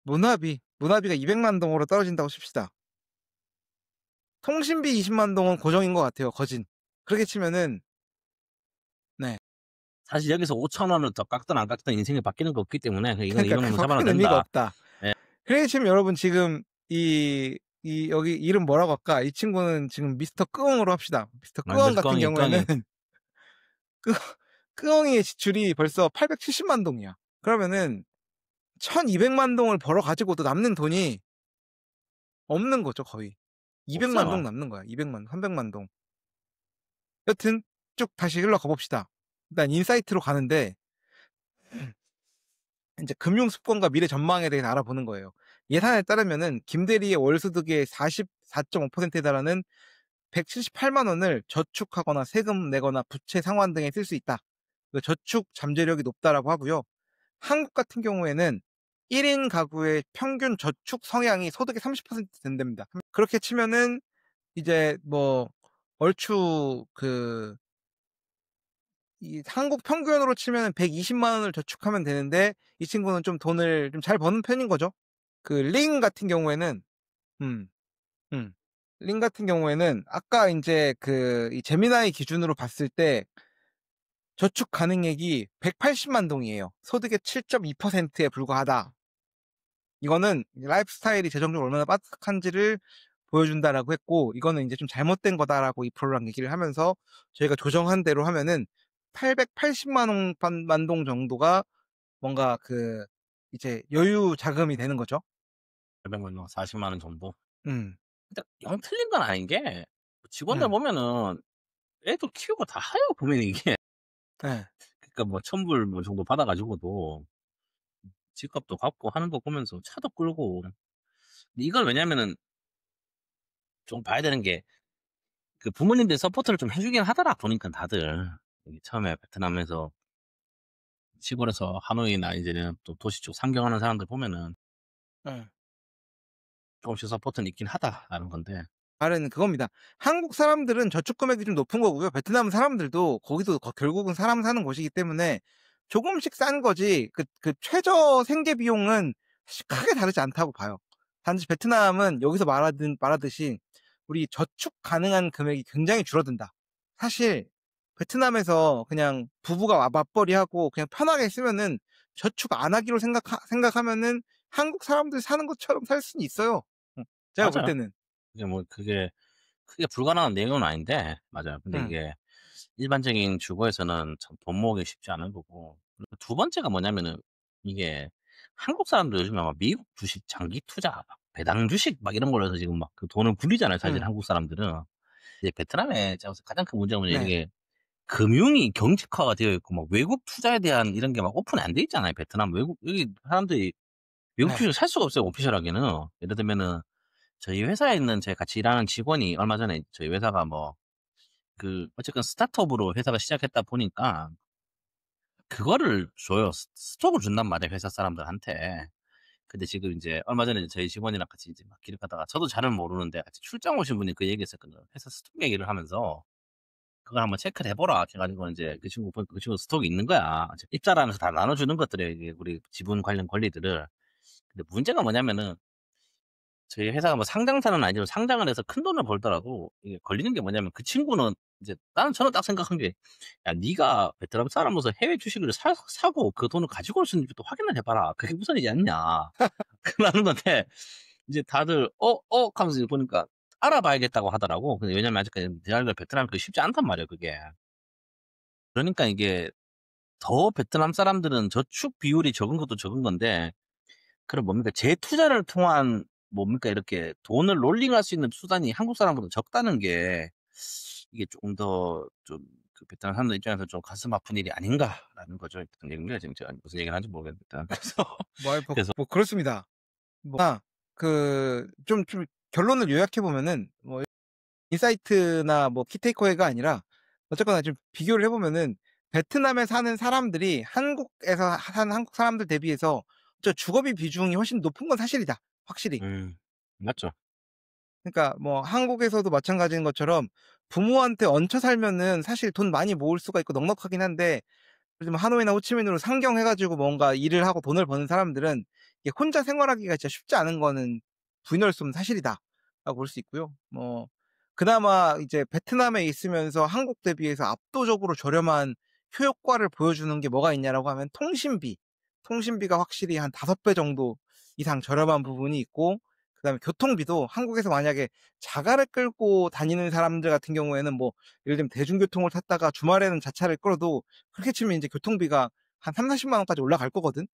문화비가 200만 동으로 떨어진다고 칩시다. 통신비 20만 동은 고정인 것 같아요, 거진. 그렇게 치면은 네. 사실 여기서 5천 원을 더 깎든 안 깎든 인생이 바뀌는 거 없기 때문에 이거는 그러니까 200만 크게 원 잡아놔도 바뀌는 의미가 된다. 없다. 예. 그래 지금 여러분 지금 이 여기 이름 뭐라고 할까? 이 친구는 지금 미스터 끄엉으로 합시다. 미스터 끄엉 완전 같은 꽝이 경우에는 꽝이 끄 끄엉이의 지출이 벌써 870만 동이야. 그러면은 1,200만 동을 벌어 가지고도 남는 돈이 없는 거죠, 거의. 200만 동 없어요. 남는 거야. 200만 동, 300만 동. 여튼 쭉 다시 흘러가 봅시다. 일단 인사이트로 가는데 인제 금융 습관과 미래 전망에 대해서 알아보는 거예요. 예산에 따르면은 김 대리의 월 소득의 44.5%에 달하는 178만 원을 저축하거나 세금 내거나 부채 상환 등에 쓸 수 있다. 그 저축 잠재력이 높다라고 하고요. 한국 같은 경우에는 1인 가구의 평균 저축 성향이 소득의 30% 된답니다. 그렇게 치면은 이제 뭐 얼추 이 한국 평균으로 치면은 120만 원을 저축하면 되는데 이 친구는 좀 돈을 좀 잘 버는 편인 거죠. 그 링 같은 경우에는 음. 음. 링 같은 경우에는 아까 인제 이 제미나이 기준으로 봤을 때 저축 가능액이 180만 동이에요. 소득의 7.2%에 불과하다. 이거는 이제 라이프 스타일이 재정적으로 얼마나 빠듯한지를 보여준다라고 했고, 이거는 인제 좀 잘못된 거다라고 이 프로랑 얘기를 하면서 저희가 조정한 대로 하면은 880만 원 만 동 정도가 뭔가 이제 여유 자금이 되는 거죠. 800만 원, 40만 원 정도. 음. 근데 영 틀린 건 아닌 게 직원들 음. 보면은 애도 키우고 다 해요 보면 이게. 예. 그러니까 뭐 1,000불 뭐 정도 받아 가지고도 집값도 갚고 하는 거 보면서 차도 끌고. 근데 이걸 왜냐면은 좀 봐야 되는 게 그 부모님들이 서포트를 좀 해 주긴 하더라 보니까 다들. 이게 처음에 베트남에서 시골에서 하노이나 이제는 또 도시 쪽 상경하는 사람들 보면은 예. 조금씩 서포트는 있긴 하다라는 건데. 말은 그겁니다. 한국 사람들은 저축 금액이 좀 높은 거고요. 베트남 사람들도 거기도 결국은 사람 사는 곳이기 때문에 조금씩 싼 거지 최저 생계 비용은 사실 크게 다르지 않다고 봐요. 단지 베트남은 여기서 말하듯이 우리 저축 가능한 금액이 굉장히 줄어든다. 사실 베트남에서 그냥 부부가 맞벌이하고 그냥 편하게 쓰면은 저축 안 하기로 생각하면은 한국 사람들 사는 것처럼 살 수는 있어요. 제가 볼 맞아요. 때는. 그게 크게 불가능한 내용은 아닌데 맞아요. 근데 음. 이게 일반적인 주거에서는 참 돈 모으기 쉽지 않은 거고. 그리고 두 번째가 뭐냐면은 이게 한국 사람들 요즘에 막 미국 주식 장기 투자 막 배당 주식 막 이런 걸로 해서 지금 막 그 돈을 굴리잖아요 사실 음. 한국 사람들은. 이제 베트남에 제가 봤을 때 가장 큰 문제가 뭐냐 네. 이게 금융이 경직화가 되어 있고 막 외국 투자에 대한 이런 게 막 오픈이 안 돼 있잖아요 베트남. 외국 여기 사람들이 외국 네. 주식을 살 수가 없어요 오피셜하게는. 예를 들면은 저희 회사에 있는 제 같이 일하는 직원이 얼마 전에 저희 회사가 뭐 어쨌건 스타트업으로 회사가 시작했다 보니까 그거를 줘요. 스톡을 준단 말이에요, 회사 사람들한테. 근데 지금 인제 얼마 전에 저희 직원이랑 같이 이제 막 길을 가다가 저도 잘은 모르는데 같이 출장 오신 분이 그 얘기했었거든요. 회사 스톡 얘기를 하면서 "그걸 한번 체크를 해 보라." 그래 가지고 인제 그 친구 보니까 그 친구 스톡이 있는 거야. 입사를 하면서 다 나눠 주는 것들이에요, 이게 우리 지분 관련 권리들을. 근데 문제가 뭐냐면은 저희 회사가 뭐 상장사는 아니지만 상장을 해서 큰돈을 벌더라도 이게 걸리는 게 뭐냐면 그 친구는 이제 저는 딱 생각한 게 '야 네가 베트남 사람으로서 해외 주식을 사고 그 돈을 가지고 올 수 있는지 또 확인을 해 봐라. 그게 우선이지 않냐.' 그러는 건데 이제 다들 하면서 이제 보니까 알아봐야겠다고 하더라고. 근데 왜냐면 아직까지 대학을 베트남이 그게 쉽지 않단 말이에요 그게. 그러니까 이게 더 베트남 사람들은 저축 비율이 적은 것도 적은 건데 그럼 뭡니까 재투자를 통한 뭡니까 이렇게 돈을 롤링할 수 있는 수단이 한국 사람보다 적다는 게 이게 조금 더 좀 베트남 사람들 입장에서 좀 가슴 아픈 일이 아닌가라는 거죠. 어떤 얘기입니다. 지금 제가 무슨 얘기를 하는지 모르겠는데 일단 그래서 뭐 그렇습니다. 뭐 좀 결론을 요약해 보면은 뭐 인사이트나 뭐 키테이크어웨이가 아니라 어쨌거나 좀 비교를 해 보면은 베트남에 사는 사람들이 한국에서 사는 한국 사람들 대비해서 주거비 비중이 훨씬 높은 건 사실이다, 확실히. 맞죠. 그러니까 뭐 한국에서도 마찬가지인 것처럼 부모한테 얹혀 살면은 사실 돈 많이 모을 수가 있고 넉넉하긴 한데 예를 들면 하노이나 호치민으로 상경해 가지고 뭔가 일을 하고 돈을 버는 사람들은 이게 혼자 생활하기가 진짜 쉽지 않은 거는 부인할 수 없는 사실이다라고 볼 수 있고요. 뭐 그나마 이제 베트남에 있으면서 한국 대비해서 압도적으로 저렴한 효효과를 보여주는 게 뭐가 있냐라고 하면 통신비. 통신비가 확실히 한 5배 정도 이상 저렴한 부분이 있고, 그다음에 교통비도 한국에서 만약에 자가를 끌고 다니는 사람들 같은 경우에는 뭐 예를 들면 대중교통을 탔다가 주말에는 자차를 끌어도 그렇게 치면 이제 교통비가 한 30-40만 원까지 올라갈 거거든.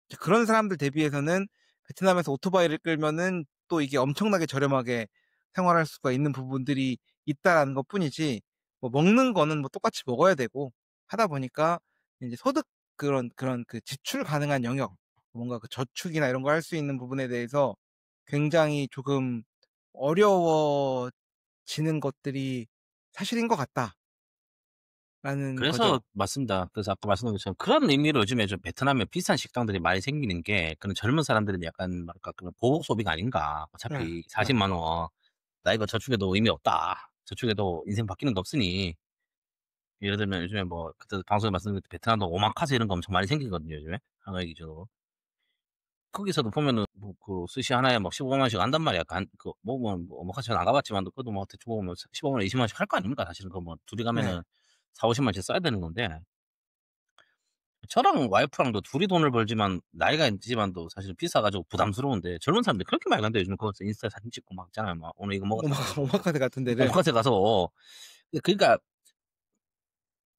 이제 그런 사람들 대비해서는 베트남에서 오토바이를 끌면은 또 이게 엄청나게 저렴하게 생활할 수가 있는 부분들이 있다라는 것뿐이지, 뭐 먹는 거는 뭐 똑같이 먹어야 되고 하다 보니까 인제 소득, 그런 그 지출 가능한 영역, 뭔가 그 저축이나 이런 거 할 수 있는 부분에 대해서 굉장히 조금 어려워지는 것들이 사실인 것 같다라는 그래서 거죠. 맞습니다. 그래서 아까 말씀드린 것처럼 그런 의미로 요즘에 좀 베트남에 비싼 식당들이 많이 생기는 게 그런 젊은 사람들은 약간 뭐랄까 그런 보복 소비가 아닌가. 예. 어차피 예. 40만 원 나 이거 저축해도 의미 없다. 저축해도 인생 바뀌는 게 없으니 예를 들면 요즘에 뭐 그때 방송에 말씀드린 베트남도 오마카세 이런 거 엄청 많이 생기거든요, 요즘에 하노이 기준으로. 거기서도 보면은 뭐 그 스시 하나에 막 15만 원씩 한단 말이야. 간 그 뭐 오마카세는 안 가 봤지만 그래도 뭐 대충 보면 15만 원, 20만 원씩 할 거 아닙니까? 사실은 그 뭐 둘이 네. 가면은 4-50만 원씩 써야 되는 건데 저랑 와이프랑도 둘이 돈을 벌지만 나이가 있지만도 사실 비싸 가지고 부담스러운데 젊은 사람들이 그렇게 많이 간대요. 요즘 거기서 인스타에 사진 찍고 막 있잖아요. 막 "오늘 이거 먹었다." 그러고. 오마카세 같은 데를. 오마카세 가서 그러니까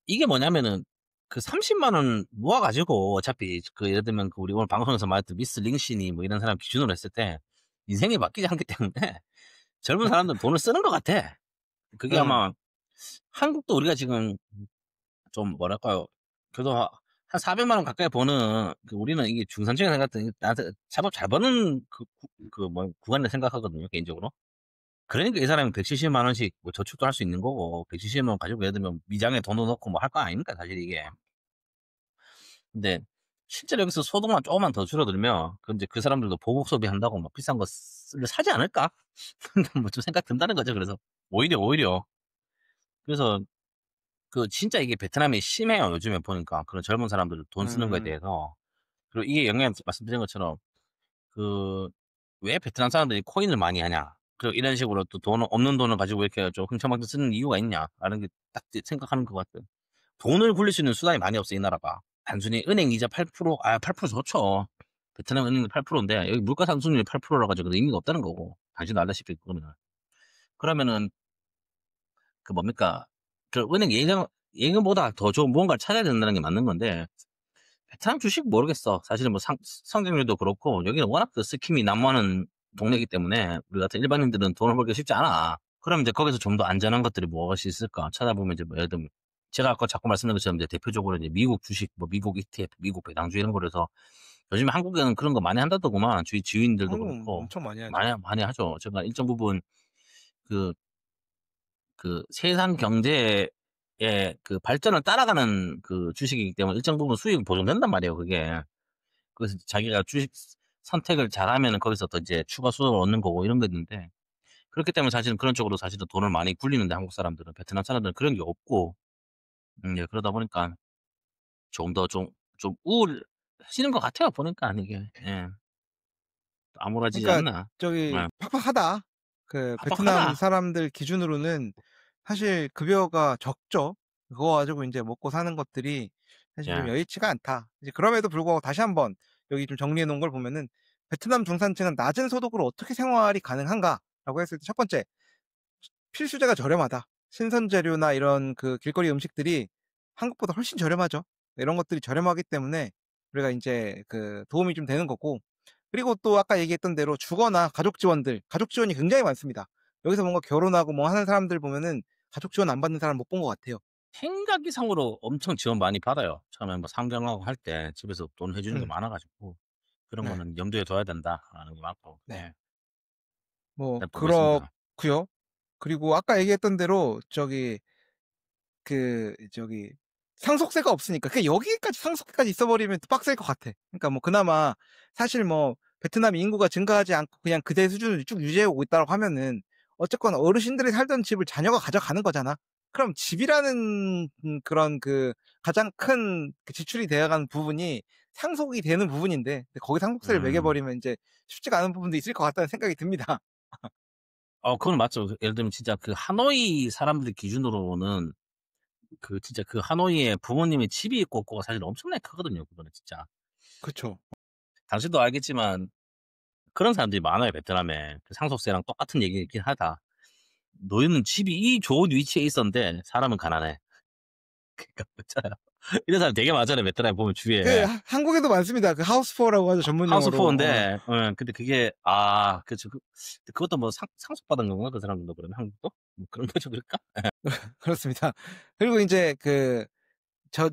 이게 뭐냐면은 그 30만 원 모아 가지고 어차피 그 예를 들면 그 우리 오늘 방송에서 말했던 미스 링신이 뭐 이런 사람 기준으로 했을 때 인생이 바뀌지 않기 때문에 젊은 사람들은 돈을 쓰는 것 같아. 그게 응. 아마 한국도 우리가 지금 좀 뭐랄까요. 그래도 한 400만 원 가까이 버는 그 우리는 이게 중산층이 생각했더니 나한테 제법 잘 버는 그 뭐 구간이라 생각하거든요, 개인적으로. 그러니까 이 사람이 170만 원씩 뭐 저축도 할 수 있는 거고 170만 원 가지고 예를 들면 미장에 돈을 넣고 뭐 할 거 아닙니까, 사실 이게. 근데 실제로 여기서 소득만 쪼금만 더 줄어들면 그 인제 그 사람들도 보복 소비한다고 막 비싼 거 사지 않을까? 뭐 좀 생각 든다는 거죠, 그래서. 오히려. 그래서 그 진짜 이게 베트남이 심해요, 요즘에 보니까. 그런 젊은 사람들 돈 쓰는 거에 음. 대해서. 그리고 이게 영향 말씀드린 것처럼 그 왜 베트남 사람들이 코인을 많이 하냐. 그리고 이런 식으로 또 돈 없는 돈을 가지고 이렇게 좀 흥청망청 쓰는 이유가 있냐라는 게 딱 이제 생각하는 것 같아요. 돈을 굴릴 수 있는 수단이 많이 없어, 이 나라가. 단순히 은행 이자 8%, 8% 좋죠. 베트남 은행이 8%인데 여기 물가 상승률이 8%라 가지고 의미가 없다는 거고. 당신도 알다시피 그거는. 그러면은 그 뭡니까? 그 은행 예금보다 더 좋은 무언가를 찾아야 된다는 게 맞는 건데 베트남 주식 모르겠어. 사실은 뭐 성장률도 그렇고 여기는 워낙 그 스킴이 난무하는 동네이기 때문에 우리 같은 일반인들은 돈을 벌기가 쉽지 않아. 그럼 이제 거기서 좀 더 안전한 것들이 무엇이 있을까 찾아보면 이제 뭐 예를 들면 제가 아까 자꾸 말씀드린 것처럼 이제 대표적으로 이제 미국 주식, 뭐 미국 ETF, 미국 배당주 이런 거를 해서 요즘에 한국에는 그런 거 많이 한다더구만. 주위 지인들도 한국은 그렇고 엄청 많이 하죠. 많이 하죠. 제가 일정 부분 그 세상 경제의 그 발전을 따라가는 그 주식이기 때문에 일정 부분 수익이 보존된단 말이에요, 그게. 그래서 자기가 주식 선택을 잘하면은 거기서 또 이제 추가 수익을 얻는 거고 이런 거 있는데 그렇기 때문에 사실은 그런 쪽으로 사실은 돈을 많이 굴리는데 한국 사람들은 베트남 사람들은 그런 게 없고 예 그러다 보니까 좀 더 좀 우울해지는 것 같아요 보니까 이게. 예. 암울해지지 그러니까 않나. 저기 예. 팍팍하다. 그 베트남 팍팍하다. 사람들 기준으로는 사실 급여가 적죠. 그거 가지고 인제 먹고 사는 것들이 사실 좀 예. 여의치가 않다. 이제 그럼에도 불구하고 다시 한번 여기 좀 정리해 놓은 걸 보면은 '베트남 중산층은 낮은 소득으로 어떻게 생활이 가능한가?'라고 했을 때 첫 번째, 필수재가 저렴하다. 신선 재료나 이런 그 길거리 음식들이 한국보다 훨씬 저렴하죠. 이런 것들이 저렴하기 때문에 우리가 인제 그 도움이 좀 되는 거고, 그리고 또 아까 얘기했던 대로 주거나 가족 지원이 굉장히 많습니다. 여기서 뭔가 결혼하고 뭐 하는 사람들 보면은 가족 지원 안 받는 사람 못 본 것 같아요. 생각 이상으로 엄청 지원 많이 받아요. 처음에 뭐 상경하고 할 때 집에서 돈 해 주는 게 음. 많아 가지고 그런 네. 거는 염두에 둬야 된다라는 게 맞고. 네. 예. 뭐 네 보고 있습니다. 그렇고요. 그리고 아까 얘기했던 대로 저기 저기 상속세가 없으니까 여기까지 상속세까지 있어 버리면 또 빡셀 것 같아. 그러니까 뭐 그나마 사실 뭐 베트남 인구가 증가하지 않고 그냥 그대 수준을 쭉 유지해 오고 있다고 하면은 어쨌거나 어르신들이 살던 집을 자녀가 가져가는 거잖아. 그럼 집이라는 그런 그 가장 큰 그 지출이 되어가는 부분이 상속이 되는 부분인데 근데 거기서 상속세를 매겨 음. 버리면 인제 쉽지가 않은 부분도 있을 것 같다는 생각이 듭니다. 그건 맞죠. 예를 들면 진짜 그 하노이 사람들 기준으로는 그 진짜 그 하노이에 부모님의 집이 있고 없고가 사실 엄청나게 크거든요, 그거는 진짜. 그쵸. 당신도 알겠지만 그런 사람들이 많아요, 베트남에. 그 상속세랑 똑같은 얘기이긴 하다. "너희는 집이 이 좋은 위치에 있었는데 사람은 가난해." 그러니까 맞잖아요. 이런 사람 되게 많잖아요, 베트남에 보면 그 주위에. 하 한국에도 많습니다. 그 하우스 푸어라고 하죠, 전문 하우스 용어로. 푸어인데 근데 그게 그쵸. 그것도 뭐 상속받은 건가 그 사람들도 그러면 한국도? 뭐 그런 거 좀 그럴까? 그렇습니다. 그리고 인제 그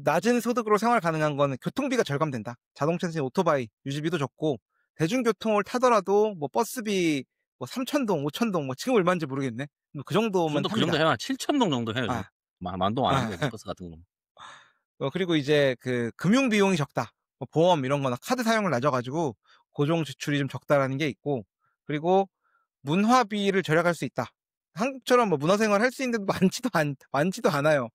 낮은 소득으로 생활 가능한 거는 교통비가 절감된다. 자동차 대신 오토바이 유지비도 적고 대중교통을 타더라도 뭐 버스비 뭐 3,000동, 5,000동 뭐 지금 얼마인지 모르겠네. 뭐 그 정도면 그 정도 탑니다. 해야 7,000동 정도 해야죠. 아. 만동 안 아. 하고 버스 같은 거는. 그리고 이제 그 금융 비용이 적다. 뭐 보험 이런 거나 카드 사용을 낮아 가지고 고정 지출이 좀 적다라는 게 있고 그리고 문화비를 절약할 수 있다. 한국처럼 뭐 문화생활 할 수 있는 데도 많지도 않아요.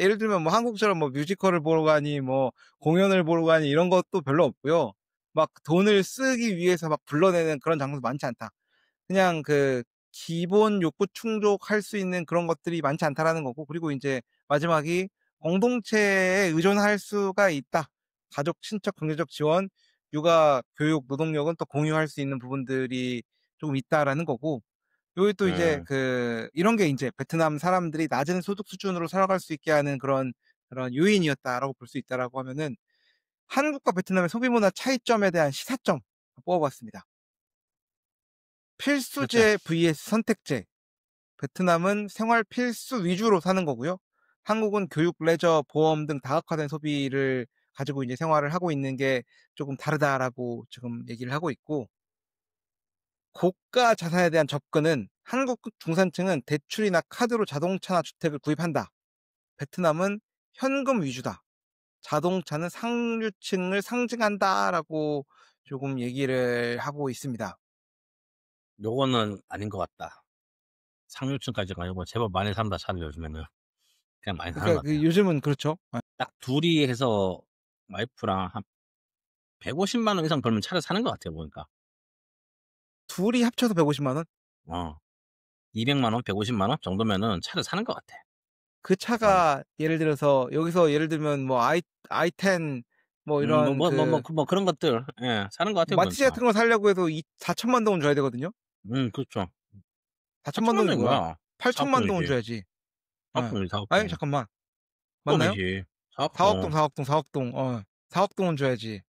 예를 들면 뭐 한국처럼 뭐 뮤지컬을 보러 가니 뭐 공연을 보러 가니 이런 것도 별로 없고요. 막 돈을 쓰기 위해서 막 불러내는 그런 장소도 많지 않다. 그냥 그 기본 욕구 충족할 수 있는 그런 것들이 많지 않다라는 거고 그리고 인제 마지막이 공동체에 의존할 수가 있다. 가족, 친척, 경제적 지원, 육아, 교육, 노동력은 또 공유할 수 있는 부분들이 조금 있다라는 거고 요게 또 이제 음. 이런 게 인제 베트남 사람들이 낮은 소득 수준으로 살아갈 수 있게 하는 그런 요인이었다라고 볼 수 있다라고 하면은 한국과 베트남의 소비 문화 차이점에 대한 시사점 뽑아 봤습니다. 그렇죠. 필수제 vs 선택제. 베트남은 생활 필수 위주로 사는 거고요. 한국은 교육, 레저, 보험 등 다각화된 소비를 가지고 이제 생활을 하고 있는 게 조금 다르다라고 지금 얘기를 하고 있고 고가 자산에 대한 접근은 한국 중산층은 대출이나 카드로 자동차나 주택을 구입한다. 베트남은 현금 위주다. 자동차는 상류층을 상징한다라고 조금 얘기를 하고 있습니다. 요거는 아닌 것 같다. 상류층까지가 아니고 제법 많이 산다 차를 요즘에는. 그냥 많이 사는 그러니까 것 같아요. 요즘은 그렇죠. 딱 둘이 해서 와이프랑 한 150만 원 이상 벌면 차를 사는 것 같아요 보니까. 둘이 합쳐서 150만 원? 어. 200만 원, 150만 원 정도면은 차를 사는 것 같아. 그 어. 차가 예를 들어서 여기서 예를 들면 뭐 i10 뭐 이런 그런 것들 예 사는 것 같아요 마티즈 보니까. 같은 거 사려고 해도 4천만 동은 줘야 되거든요. 그렇죠. 4천만 4천만 동이 원이 뭐야? 뭐야. 8천만 동은 4억동이지. 줘야지. 예. 4억동이지 4억동. 아니 잠깐만. 맞나요? 껌이지. 4억 동, 4억동. 4억 동, 4억 동. 4억 동은 줘야지.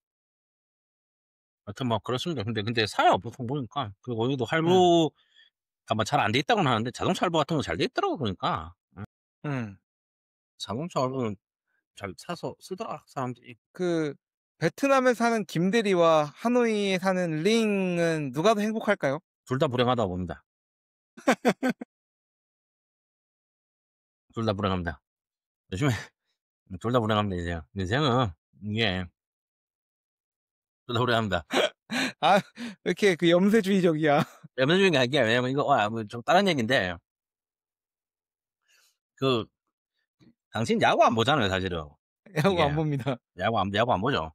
하여튼 뭐 그렇습니다. 근데 사요 보통 보니까. 그리고 여기도 응. 할부가 뭐 잘 안 돼 있다고는 하는데 자동차 할부 같은 거 잘 돼 있더라고 보니까. 응. 자동차 할부는 잘 사서 쓰더라 사람들이. 그 베트남에 사는 김대리와 하노이에 사는 링은 누가 더 행복할까요? 둘 다 불행하다고 봅니다. 둘 다 불행합니다. 요즘에 둘 다 불행합니다 인생. 인생은 이게 둘 다 불행합니다. 아 왜 이렇게 그 염세주의적이야. 염려중인 게 아니라 왜냐면 이거 뭐 좀 다른 얘기인데 그 당신 야구 안 보잖아요 사실은. 야구 안 이게 봅니다. 야구 안 보죠.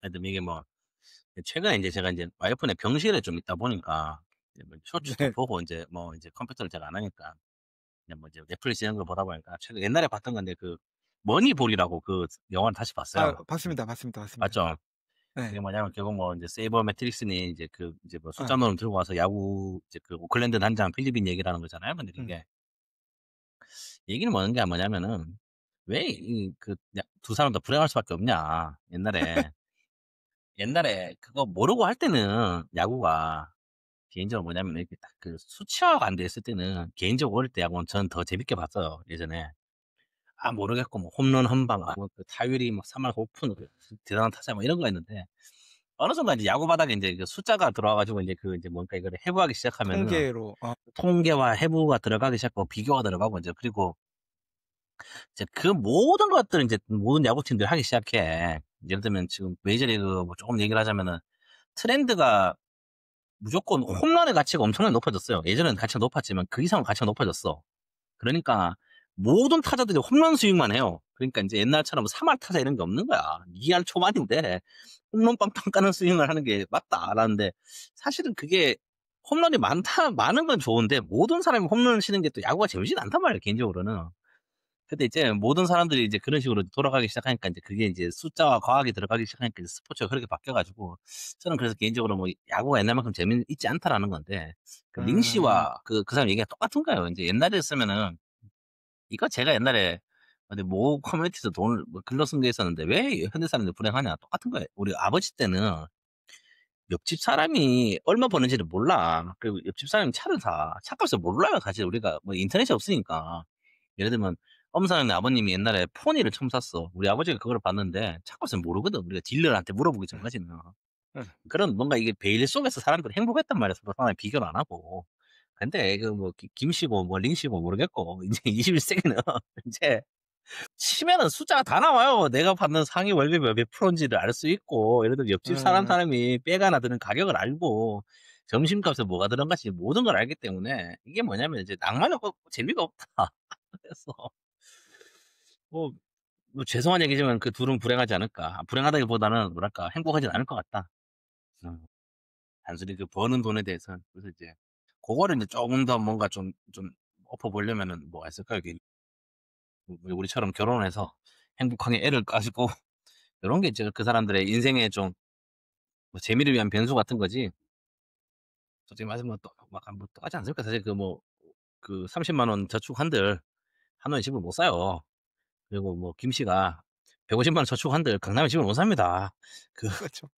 하여튼 이게 뭐 최근에 인제 제가 인제 와이프네 병실에 좀 있다 보니까 이제 뭐 쇼츠도 네. 보고 인제 뭐 인제 컴퓨터를 제가 안 하니까 그냥 뭐 이제 넷플릭스 이런 걸 보다 보니까 최근 옛날에 봤던 건데 그 머니볼이라고 그 영화를 다시 봤어요. 봤습니다, 봤습니다, 봤습니다. 봤죠? 네. 그게 뭐냐면 결국 뭐 인제 세이버 매트릭스니 이제 뭐 예. 숫자론을 들고 와서 야구 이제 그 오클랜드 단장 필리핀 얘기를 하는 거잖아요. 근데 음. 이게 얘기는 뭐냐면은 왜 두 사람 다 불행할 수밖에 없냐. 옛날에 그거 모르고 할 때는 야구가 개인적으로 뭐냐면 이렇게 딱 그 수치화가 안 돼 있을 때는 개인적으로 어릴 때 야구는 저는 더 재밌게 봤어요, 예전에. 모르겠고 뭐 홈런 한 방 뭐 그 타율이 막 3할 오픈 그 대단한 타자 뭐 이런 거 있는데 어느 순간 이제 야구 바닥에 인제 그 숫자가 들어와 가지고 인제 이제 뭔가 이거를 해부하기 시작하면은 통계로. 통계와 해부가 들어가기 시작하고 비교가 들어가고 인제 그리고 이제 그 모든 것들을 인제 모든 야구팀들이 하기 시작해. 예를 들면 지금 메이저리그 뭐 쪼금 얘기를 하자면은 트렌드가 무조건 홈런의 가치가 엄청나게 높아졌어요. 예전에는 가치가 높았지만 그 이상으로 가치가 높아졌어. 그러니까 모든 타자들이 홈런 스윙만 해요. 그러니까 인제 옛날처럼 3할 타자 이런 게 없는 거야. 2할 초반인데 홈런 빵빵 까는 스윙을 하는 게 맞다라는데, 사실은 그게 홈런이 많은 건 좋은데 모든 사람이 홈런을 치는 게 또 야구가 재밌지는 않단 말이에요, 개인적으로는. 근데 이제 모든 사람들이 이제 그런 식으로 돌아가기 시작하니까 인제 그게 인제 숫자와 과학이 들어가기 시작하니까 이제 스포츠가 그렇게 바뀌어 가지고, 저는 그래서 개인적으로 뭐 '야구가 옛날만큼 재미있지 않다.'라는 건데, 그 링 음. 씨와 그 사람 얘기가 똑같은 거예요. 인제 옛날이었으면은, 이거 제가 옛날에 어디 모 커뮤니티에서 돈을 뭐 글로 쓴 게 있었는데 "왜 현대 사람들이 불행하냐." 똑같은 거예요. 우리 아버지 때는 옆집 사람이 얼마 버는지를 몰라. 그리고 옆집 사람이 차를 사. 차값을 몰라요, 사실 우리가. 뭐 인터넷이 없으니까. 예를 들면 엄사형네 아버님이 옛날에 포니를 처음 샀어. 우리 아버지가 그거를 봤는데 차값을 모르거든, 우리가 딜러한테 물어보기 전까지는. 응. 그런 뭔가 이게 베일 속에서 사람들이 행복했단 말이야, 서로 상황 비교를 안 하고. 근데 그 뭐 김 씨고 뭐 링 씨고 모르겠고 이제 21 세기는 인제 치면은 숫자가 다 나와요. 내가 받는 상위 월급이 몇 프로인지를 알 수 있고, 예를 들면 옆집 음. 사람이 빼가 하나 드는 가격을 알고, 점심값에 뭐가 들어간지 모든 걸 알기 때문에, 이게 뭐냐면 이제 낭만이 없고 재미가 없다. 그래서 뭐 죄송한 얘기지만 그 둘은 불행하지 않을까. 불행하다기보다는 뭐랄까 행복하진 않을 것 같다. 음. 단순히 그 버는 돈에 대해서는. 그래서 이제 고거를 이제 쪼금 더 뭔가 좀 엎어 보려면은 뭐가 있을까요? 이게 우리처럼 결혼을 해서 행복하게 애를 가지고 요런 게 이제 그 사람들의 인생의 좀 뭐 재미를 위한 변수 같은 거지, 솔직히 말하면 또 막 뭐 똑같지 않습니까? 사실 그 뭐 그 30만 원 저축한들 하노이에 집을 못 사요. 그리고 뭐 김 씨가 150만 원 저축한들 강남에 집을 못 삽니다. 그 그렇죠.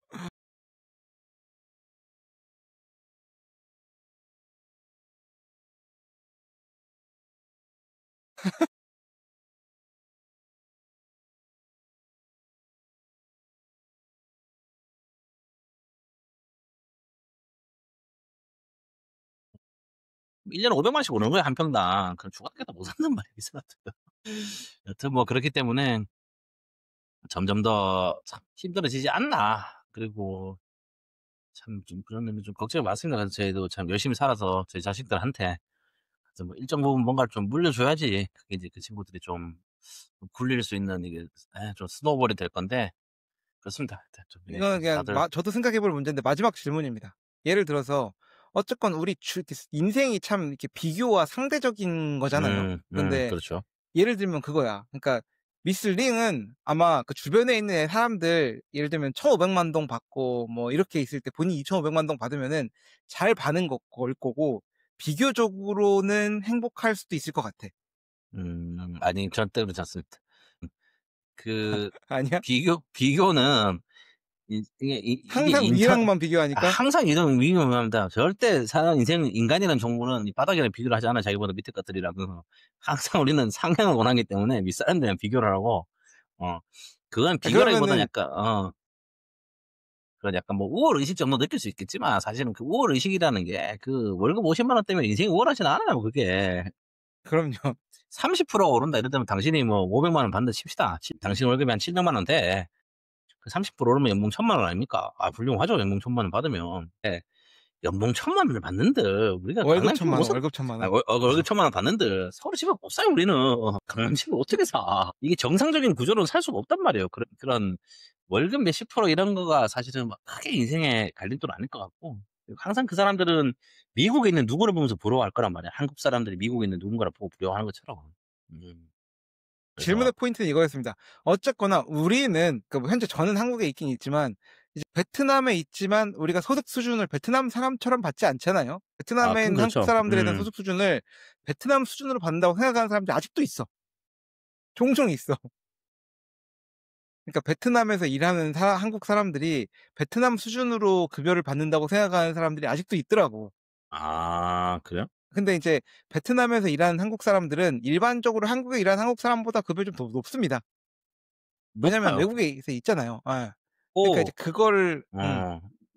1 년에 500만 원씩 오는 거예요, 한 평당. 그럼 죽어도 못 산단 말이에요, 이 사람들은. 여튼 뭐 그렇기 때문에 점점 더 참 힘들어지지 않나. 그리고 참 좀 그런 의미 좀 걱정이 많습니다. 그래서 저희도 참 열심히 살아서 저희 자식들한테 그래서 뭐 일정 부분 뭔가를 좀 물려줘야지 그게 이제 그 친구들이 좀 굴릴 수 있는, 이게 좀 스노우볼이 될 건데, 그렇습니다. 하여튼 좀 예 이거는 그래서 그냥 다들. 저도 생각해 볼 문제인데 마지막 질문입니다. 예를 들어서 어쨌건 우리 인생이 참 이렇게 비교와 상대적인 거잖아요. 그런데 그렇죠. 예를 들면 그거야. 그러니까 미스 링은 아마 그 주변에 있는 사람들 예를 들면 1,500만 동 받고 뭐 이렇게 있을 때 본인이 2,500만 동 받으면은 잘 받은 걸 거고 비교적으로는 행복할 수도 있을 것 같아. 아니 절대 그렇지 않습니다. 음 그 아니야? 비교는 이게 항상 인천 위랑만 비교하니까? 항상 이런 위험합니다. 절대 사는 인간이라는 종류는 이 바닥이랑 비교를 하지 않아요, 자기보다 밑에 것들이랑은. 항상 우리는 상향을 원하기 때문에 윗사람들이랑 비교를 하고, 어 그건 비교라기보다는 그러면은 약간 그런 약간 뭐 우월 의식 정도 느낄 수 있겠지만, 사실은 그 우월 의식이라는 게 그 월급 50만 원 때문에 인생이 우월하진 않아요, 그게. 그럼요. 30%가 오른다 이러면 당신이 뭐 500만 원 받는다 칩시다. 당신 월급이 한 700만 원 돼. 그 30% 오르면 연봉 1,000만 원 아닙니까? 아 훌륭하죠, 연봉 1,000만 원 받으면. 예. 연봉 1,000만 원을 받는들 우리가 월급 강남 1 0 집을0 못 원, 산. 월급 1,000만 아 원. 월급 1,000만 원 받는들 서울에 집을 못 사요, 우리는. 강남 집을 어떻게 사. 이게 정상적인 구조로는 살 수가 없단 말이에요. 그런 월급 몇십 프로 이런 거가 사실은 막 크게 인생의 갈림돌은 아닐 것 같고, 그리고 항상 그 사람들은 미국에 있는 누구를 보면서 부러워할 거란 말이야. 한국 사람들이 미국에 있는 누군가를 보고 부러워하는 것처럼. 음 그래서. 질문의 포인트는 이거였습니다. 어쨌거나 우리는 뭐 현재 저는 한국에 있긴 있지만 이제 베트남에 있지만 우리가 소득 수준을 베트남 사람처럼 받지 않잖아요. 아 베트남에 그건 있는 한국 그렇죠. 사람들에 대한 소득 수준을 베트남 수준으로 받는다고 생각하는 사람들이 아직도 있어. 종종 있어. 그러니까 베트남에서 일하는 한국 사람들이 베트남 수준으로 급여를 받는다고 생각하는 사람들이 아직도 있더라고. 아 그래요? 근데 이제 베트남에서 일하는 한국 사람들은 일반적으로 한국에 일하는 한국 사람보다 급여가 좀 더 높습니다. 왜냐면 높아요. 외국에 있잖아요. 예. 그러니까 이제 고 그거를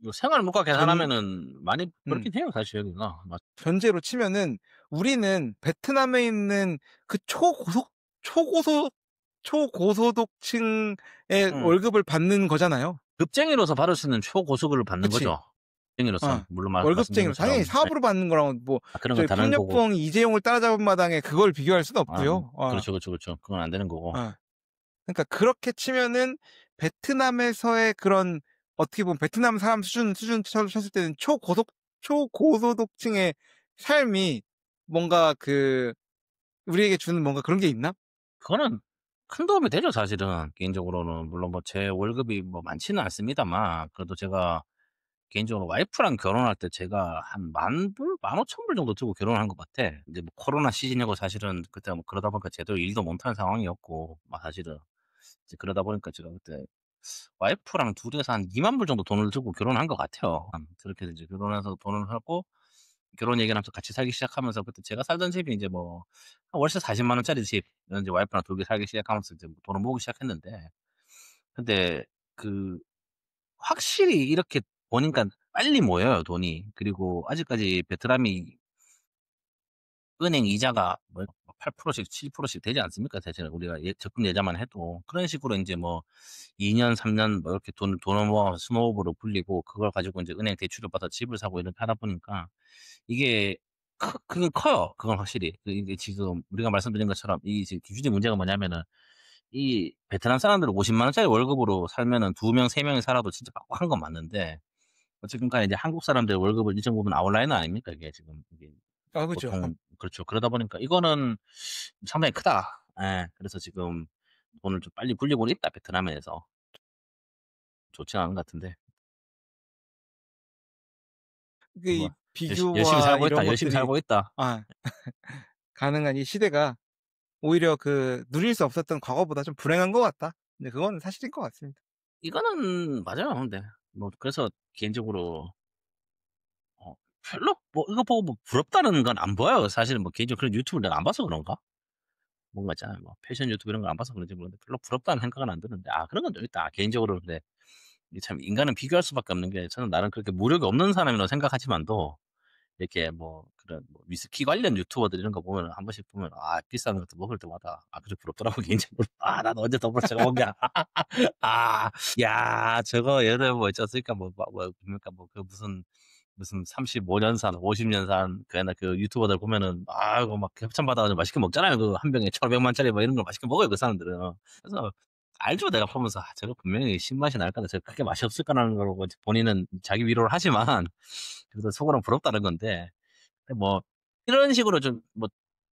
뭐 생활 물가 전 계산하면은 많이 음 그렇긴 해요, 사실 여기가. 전제로 치면은 우리는 베트남에 있는 그 초고소 초고소득층의 음. 월급을 받는 거잖아요. 급쟁이로서 받을 수 있는 초고속을 받는 그치. 거죠. 월급쟁이로서 어. 물론 말씀드린 월급쟁이로 당연히 것처럼 네. 사업으로 받는 거랑 뭐 그런 건 저희 다른 거고. 폭력봉 이재용을 따라잡은 마당에 그걸 비교할 수는 없고요. 그렇죠, 그렇죠, 그렇죠. 그건 안 되는 거고. 어. 그러니까 그렇게 치면은 베트남에서의 그런 어떻게 보면 베트남 사람 수준처럼 쳤을 때는 초고소득층의 삶이 뭔가 우리에게 주는 뭔가 그런 게 있나? 그거는 큰 도움이 되죠 사실은. 개인적으로는 물론 뭐 제 월급이 뭐 많지는 않습니다만 그래도 제가 개인적으로 와이프랑 결혼할 때 제가 한 10,000불, 15,000불 정도 들고 결혼한 것 같아. 인제 뭐 코로나 시즌이고 사실은 그때 뭐 그러다 보니까 제대로 일도 못하는 상황이었고 막 사실은 이제 그러다 보니까 제가 그때 와이프랑 둘이서 한 20,000불 정도 돈을 들고 결혼한 것 같아요. 그렇게 이제 결혼해서 돈을 하고 결혼 얘기를 하면서 같이 살기 시작하면서 그때 제가 살던 집이 인제 뭐 한 월세 400,000 원짜리 집 인제 와이프랑 둘이 살기 시작하면서 이제 뭐 돈을 모으기 시작했는데 근데 그 확실히 이렇게 보니깐 빨리 모여요 돈이. 그리고 아직까지 베트남이 은행 이자가 뭐 8%씩 7%씩 되지 않습니까? 대체는 우리가 적금 예자만 해도. 그런 식으로 인제 뭐 2년 3년 뭐 이렇게 돈을 모아서 스노우볼을 굴리고 그걸 가지고 인제 은행 대출을 받아 집을 사고 이렇게 하다 보니까 이게 그건 커요. 그건 확실히. 이게 지금 우리가 말씀드린 것처럼 이 지금 기준의 문제가 뭐냐면은 이 베트남 사람들은 500,000 원짜리 월급으로 살면은 2 명 3 명이 살아도 진짜 빡빡한 건 맞는데 어쨌든 간에 이제 한국 사람들의 월급을 일정 부분 아웃라이너 아닙니까 이게 지금 이게 아 그죠. 보통은. 그렇죠. 그러다 보니까 이거는 상당히 크다. 예. 그래서 지금 돈을 좀 빨리 굴리고는 있다 베트남에서. 좋지는 않은 것 같은데 그게 이 뭐 열심히 비교와 살고 이런 있다. 열심히 것들이 살고 있다. 아 가능한 이 시대가 오히려 누릴 수 없었던 과거보다 좀 불행한 것 같다. 근데 그거는 사실인 것 같습니다. 이거는 맞아요 근데. 뭐 그래서 개인적으로 별로 뭐 이거 보고 뭐 부럽다는 건 안 보여요. 사실은 뭐 개인적으로 그런 유튜브를 내가 안 봐서 그런가? 뭔가 있잖아요. 뭐 패션 유튜브 이런 거 안 봐서 그런지 모르겠는데 별로 부럽다는 생각은 안 드는데 그런 건 좀 있다. 개인적으로 근데 이게 참 인간은 비교할 수밖에 없는 게 저는 나름 그렇게 무력이 없는 사람이라고 생각하지만도 이렇게 뭐 그런 뭐 위스키 관련 유튜버들 이런 거 보면 한 번씩 보면 비싼 것도 먹을 때마다 그저 부럽더라고 개인적으로. 나도 언제 더불어 저거 먹냐. 아 야 저거 예를 들면 뭐 있지 않습니까? 뭐 뭡니까 뭐 그 무슨 35년 산 50년 산 그 옛날 그 유튜버들 보면은 그거 막 협찬 받아 가지고 맛있게 먹잖아요. 그 한 병에 1,500만 짜리 뭐 이런 걸 맛있게 먹어요 그 사람들은. 그래서 알죠. 내가 보면서 저거 분명히 신맛이 날 거다. 저거 그렇게 맛이 없을 거라는 걸 뭐 본인은 자기 위로를 하지만 그래도 속으로는 부럽다는 건데 뭐 이런 식으로 좀 뭐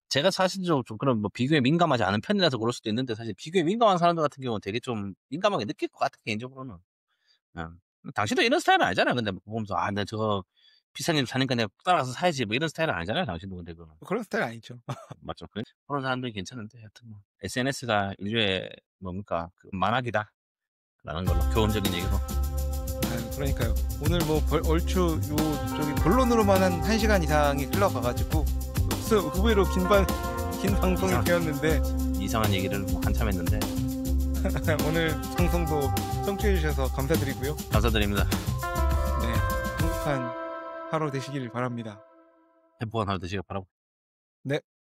제가 사실적으로 좀 그런 뭐 비교에 민감하지 않은 편이라서 그럴 수도 있는데 사실 비교에 민감한 사람들 같은 경우는 되게 좀 민감하게 느낄 것 같아 개인적으로는. 당신도 이런 스타일은 아니잖아요. 근데 뭐 보면서 내가 저거 비싼 집 사니까 내가 따라가서 사야지 뭐 이런 스타일은 아니잖아요. 당신도 근데 그거는. 그런 스타일 아니죠. 맞죠? 그런 사람들이 괜찮은데 하여튼 뭐 SNS가 인류의 뭡니까 그 만학이다라는 걸로 교훈적인 얘기로. 그러니까요. 오늘 뭐 얼추 본론으로만 한 1시간 이상이 흘러가 가지고 의외로 긴 방송이 되었는데 이상한 얘기를 뭐 한참 했는데 오늘 방송도 청취해 주셔서 감사드리고요. 감사드립니다. 네. 행복한 하루 되시길 바랍니다. 행복한 하루 되시길 바라고. 네.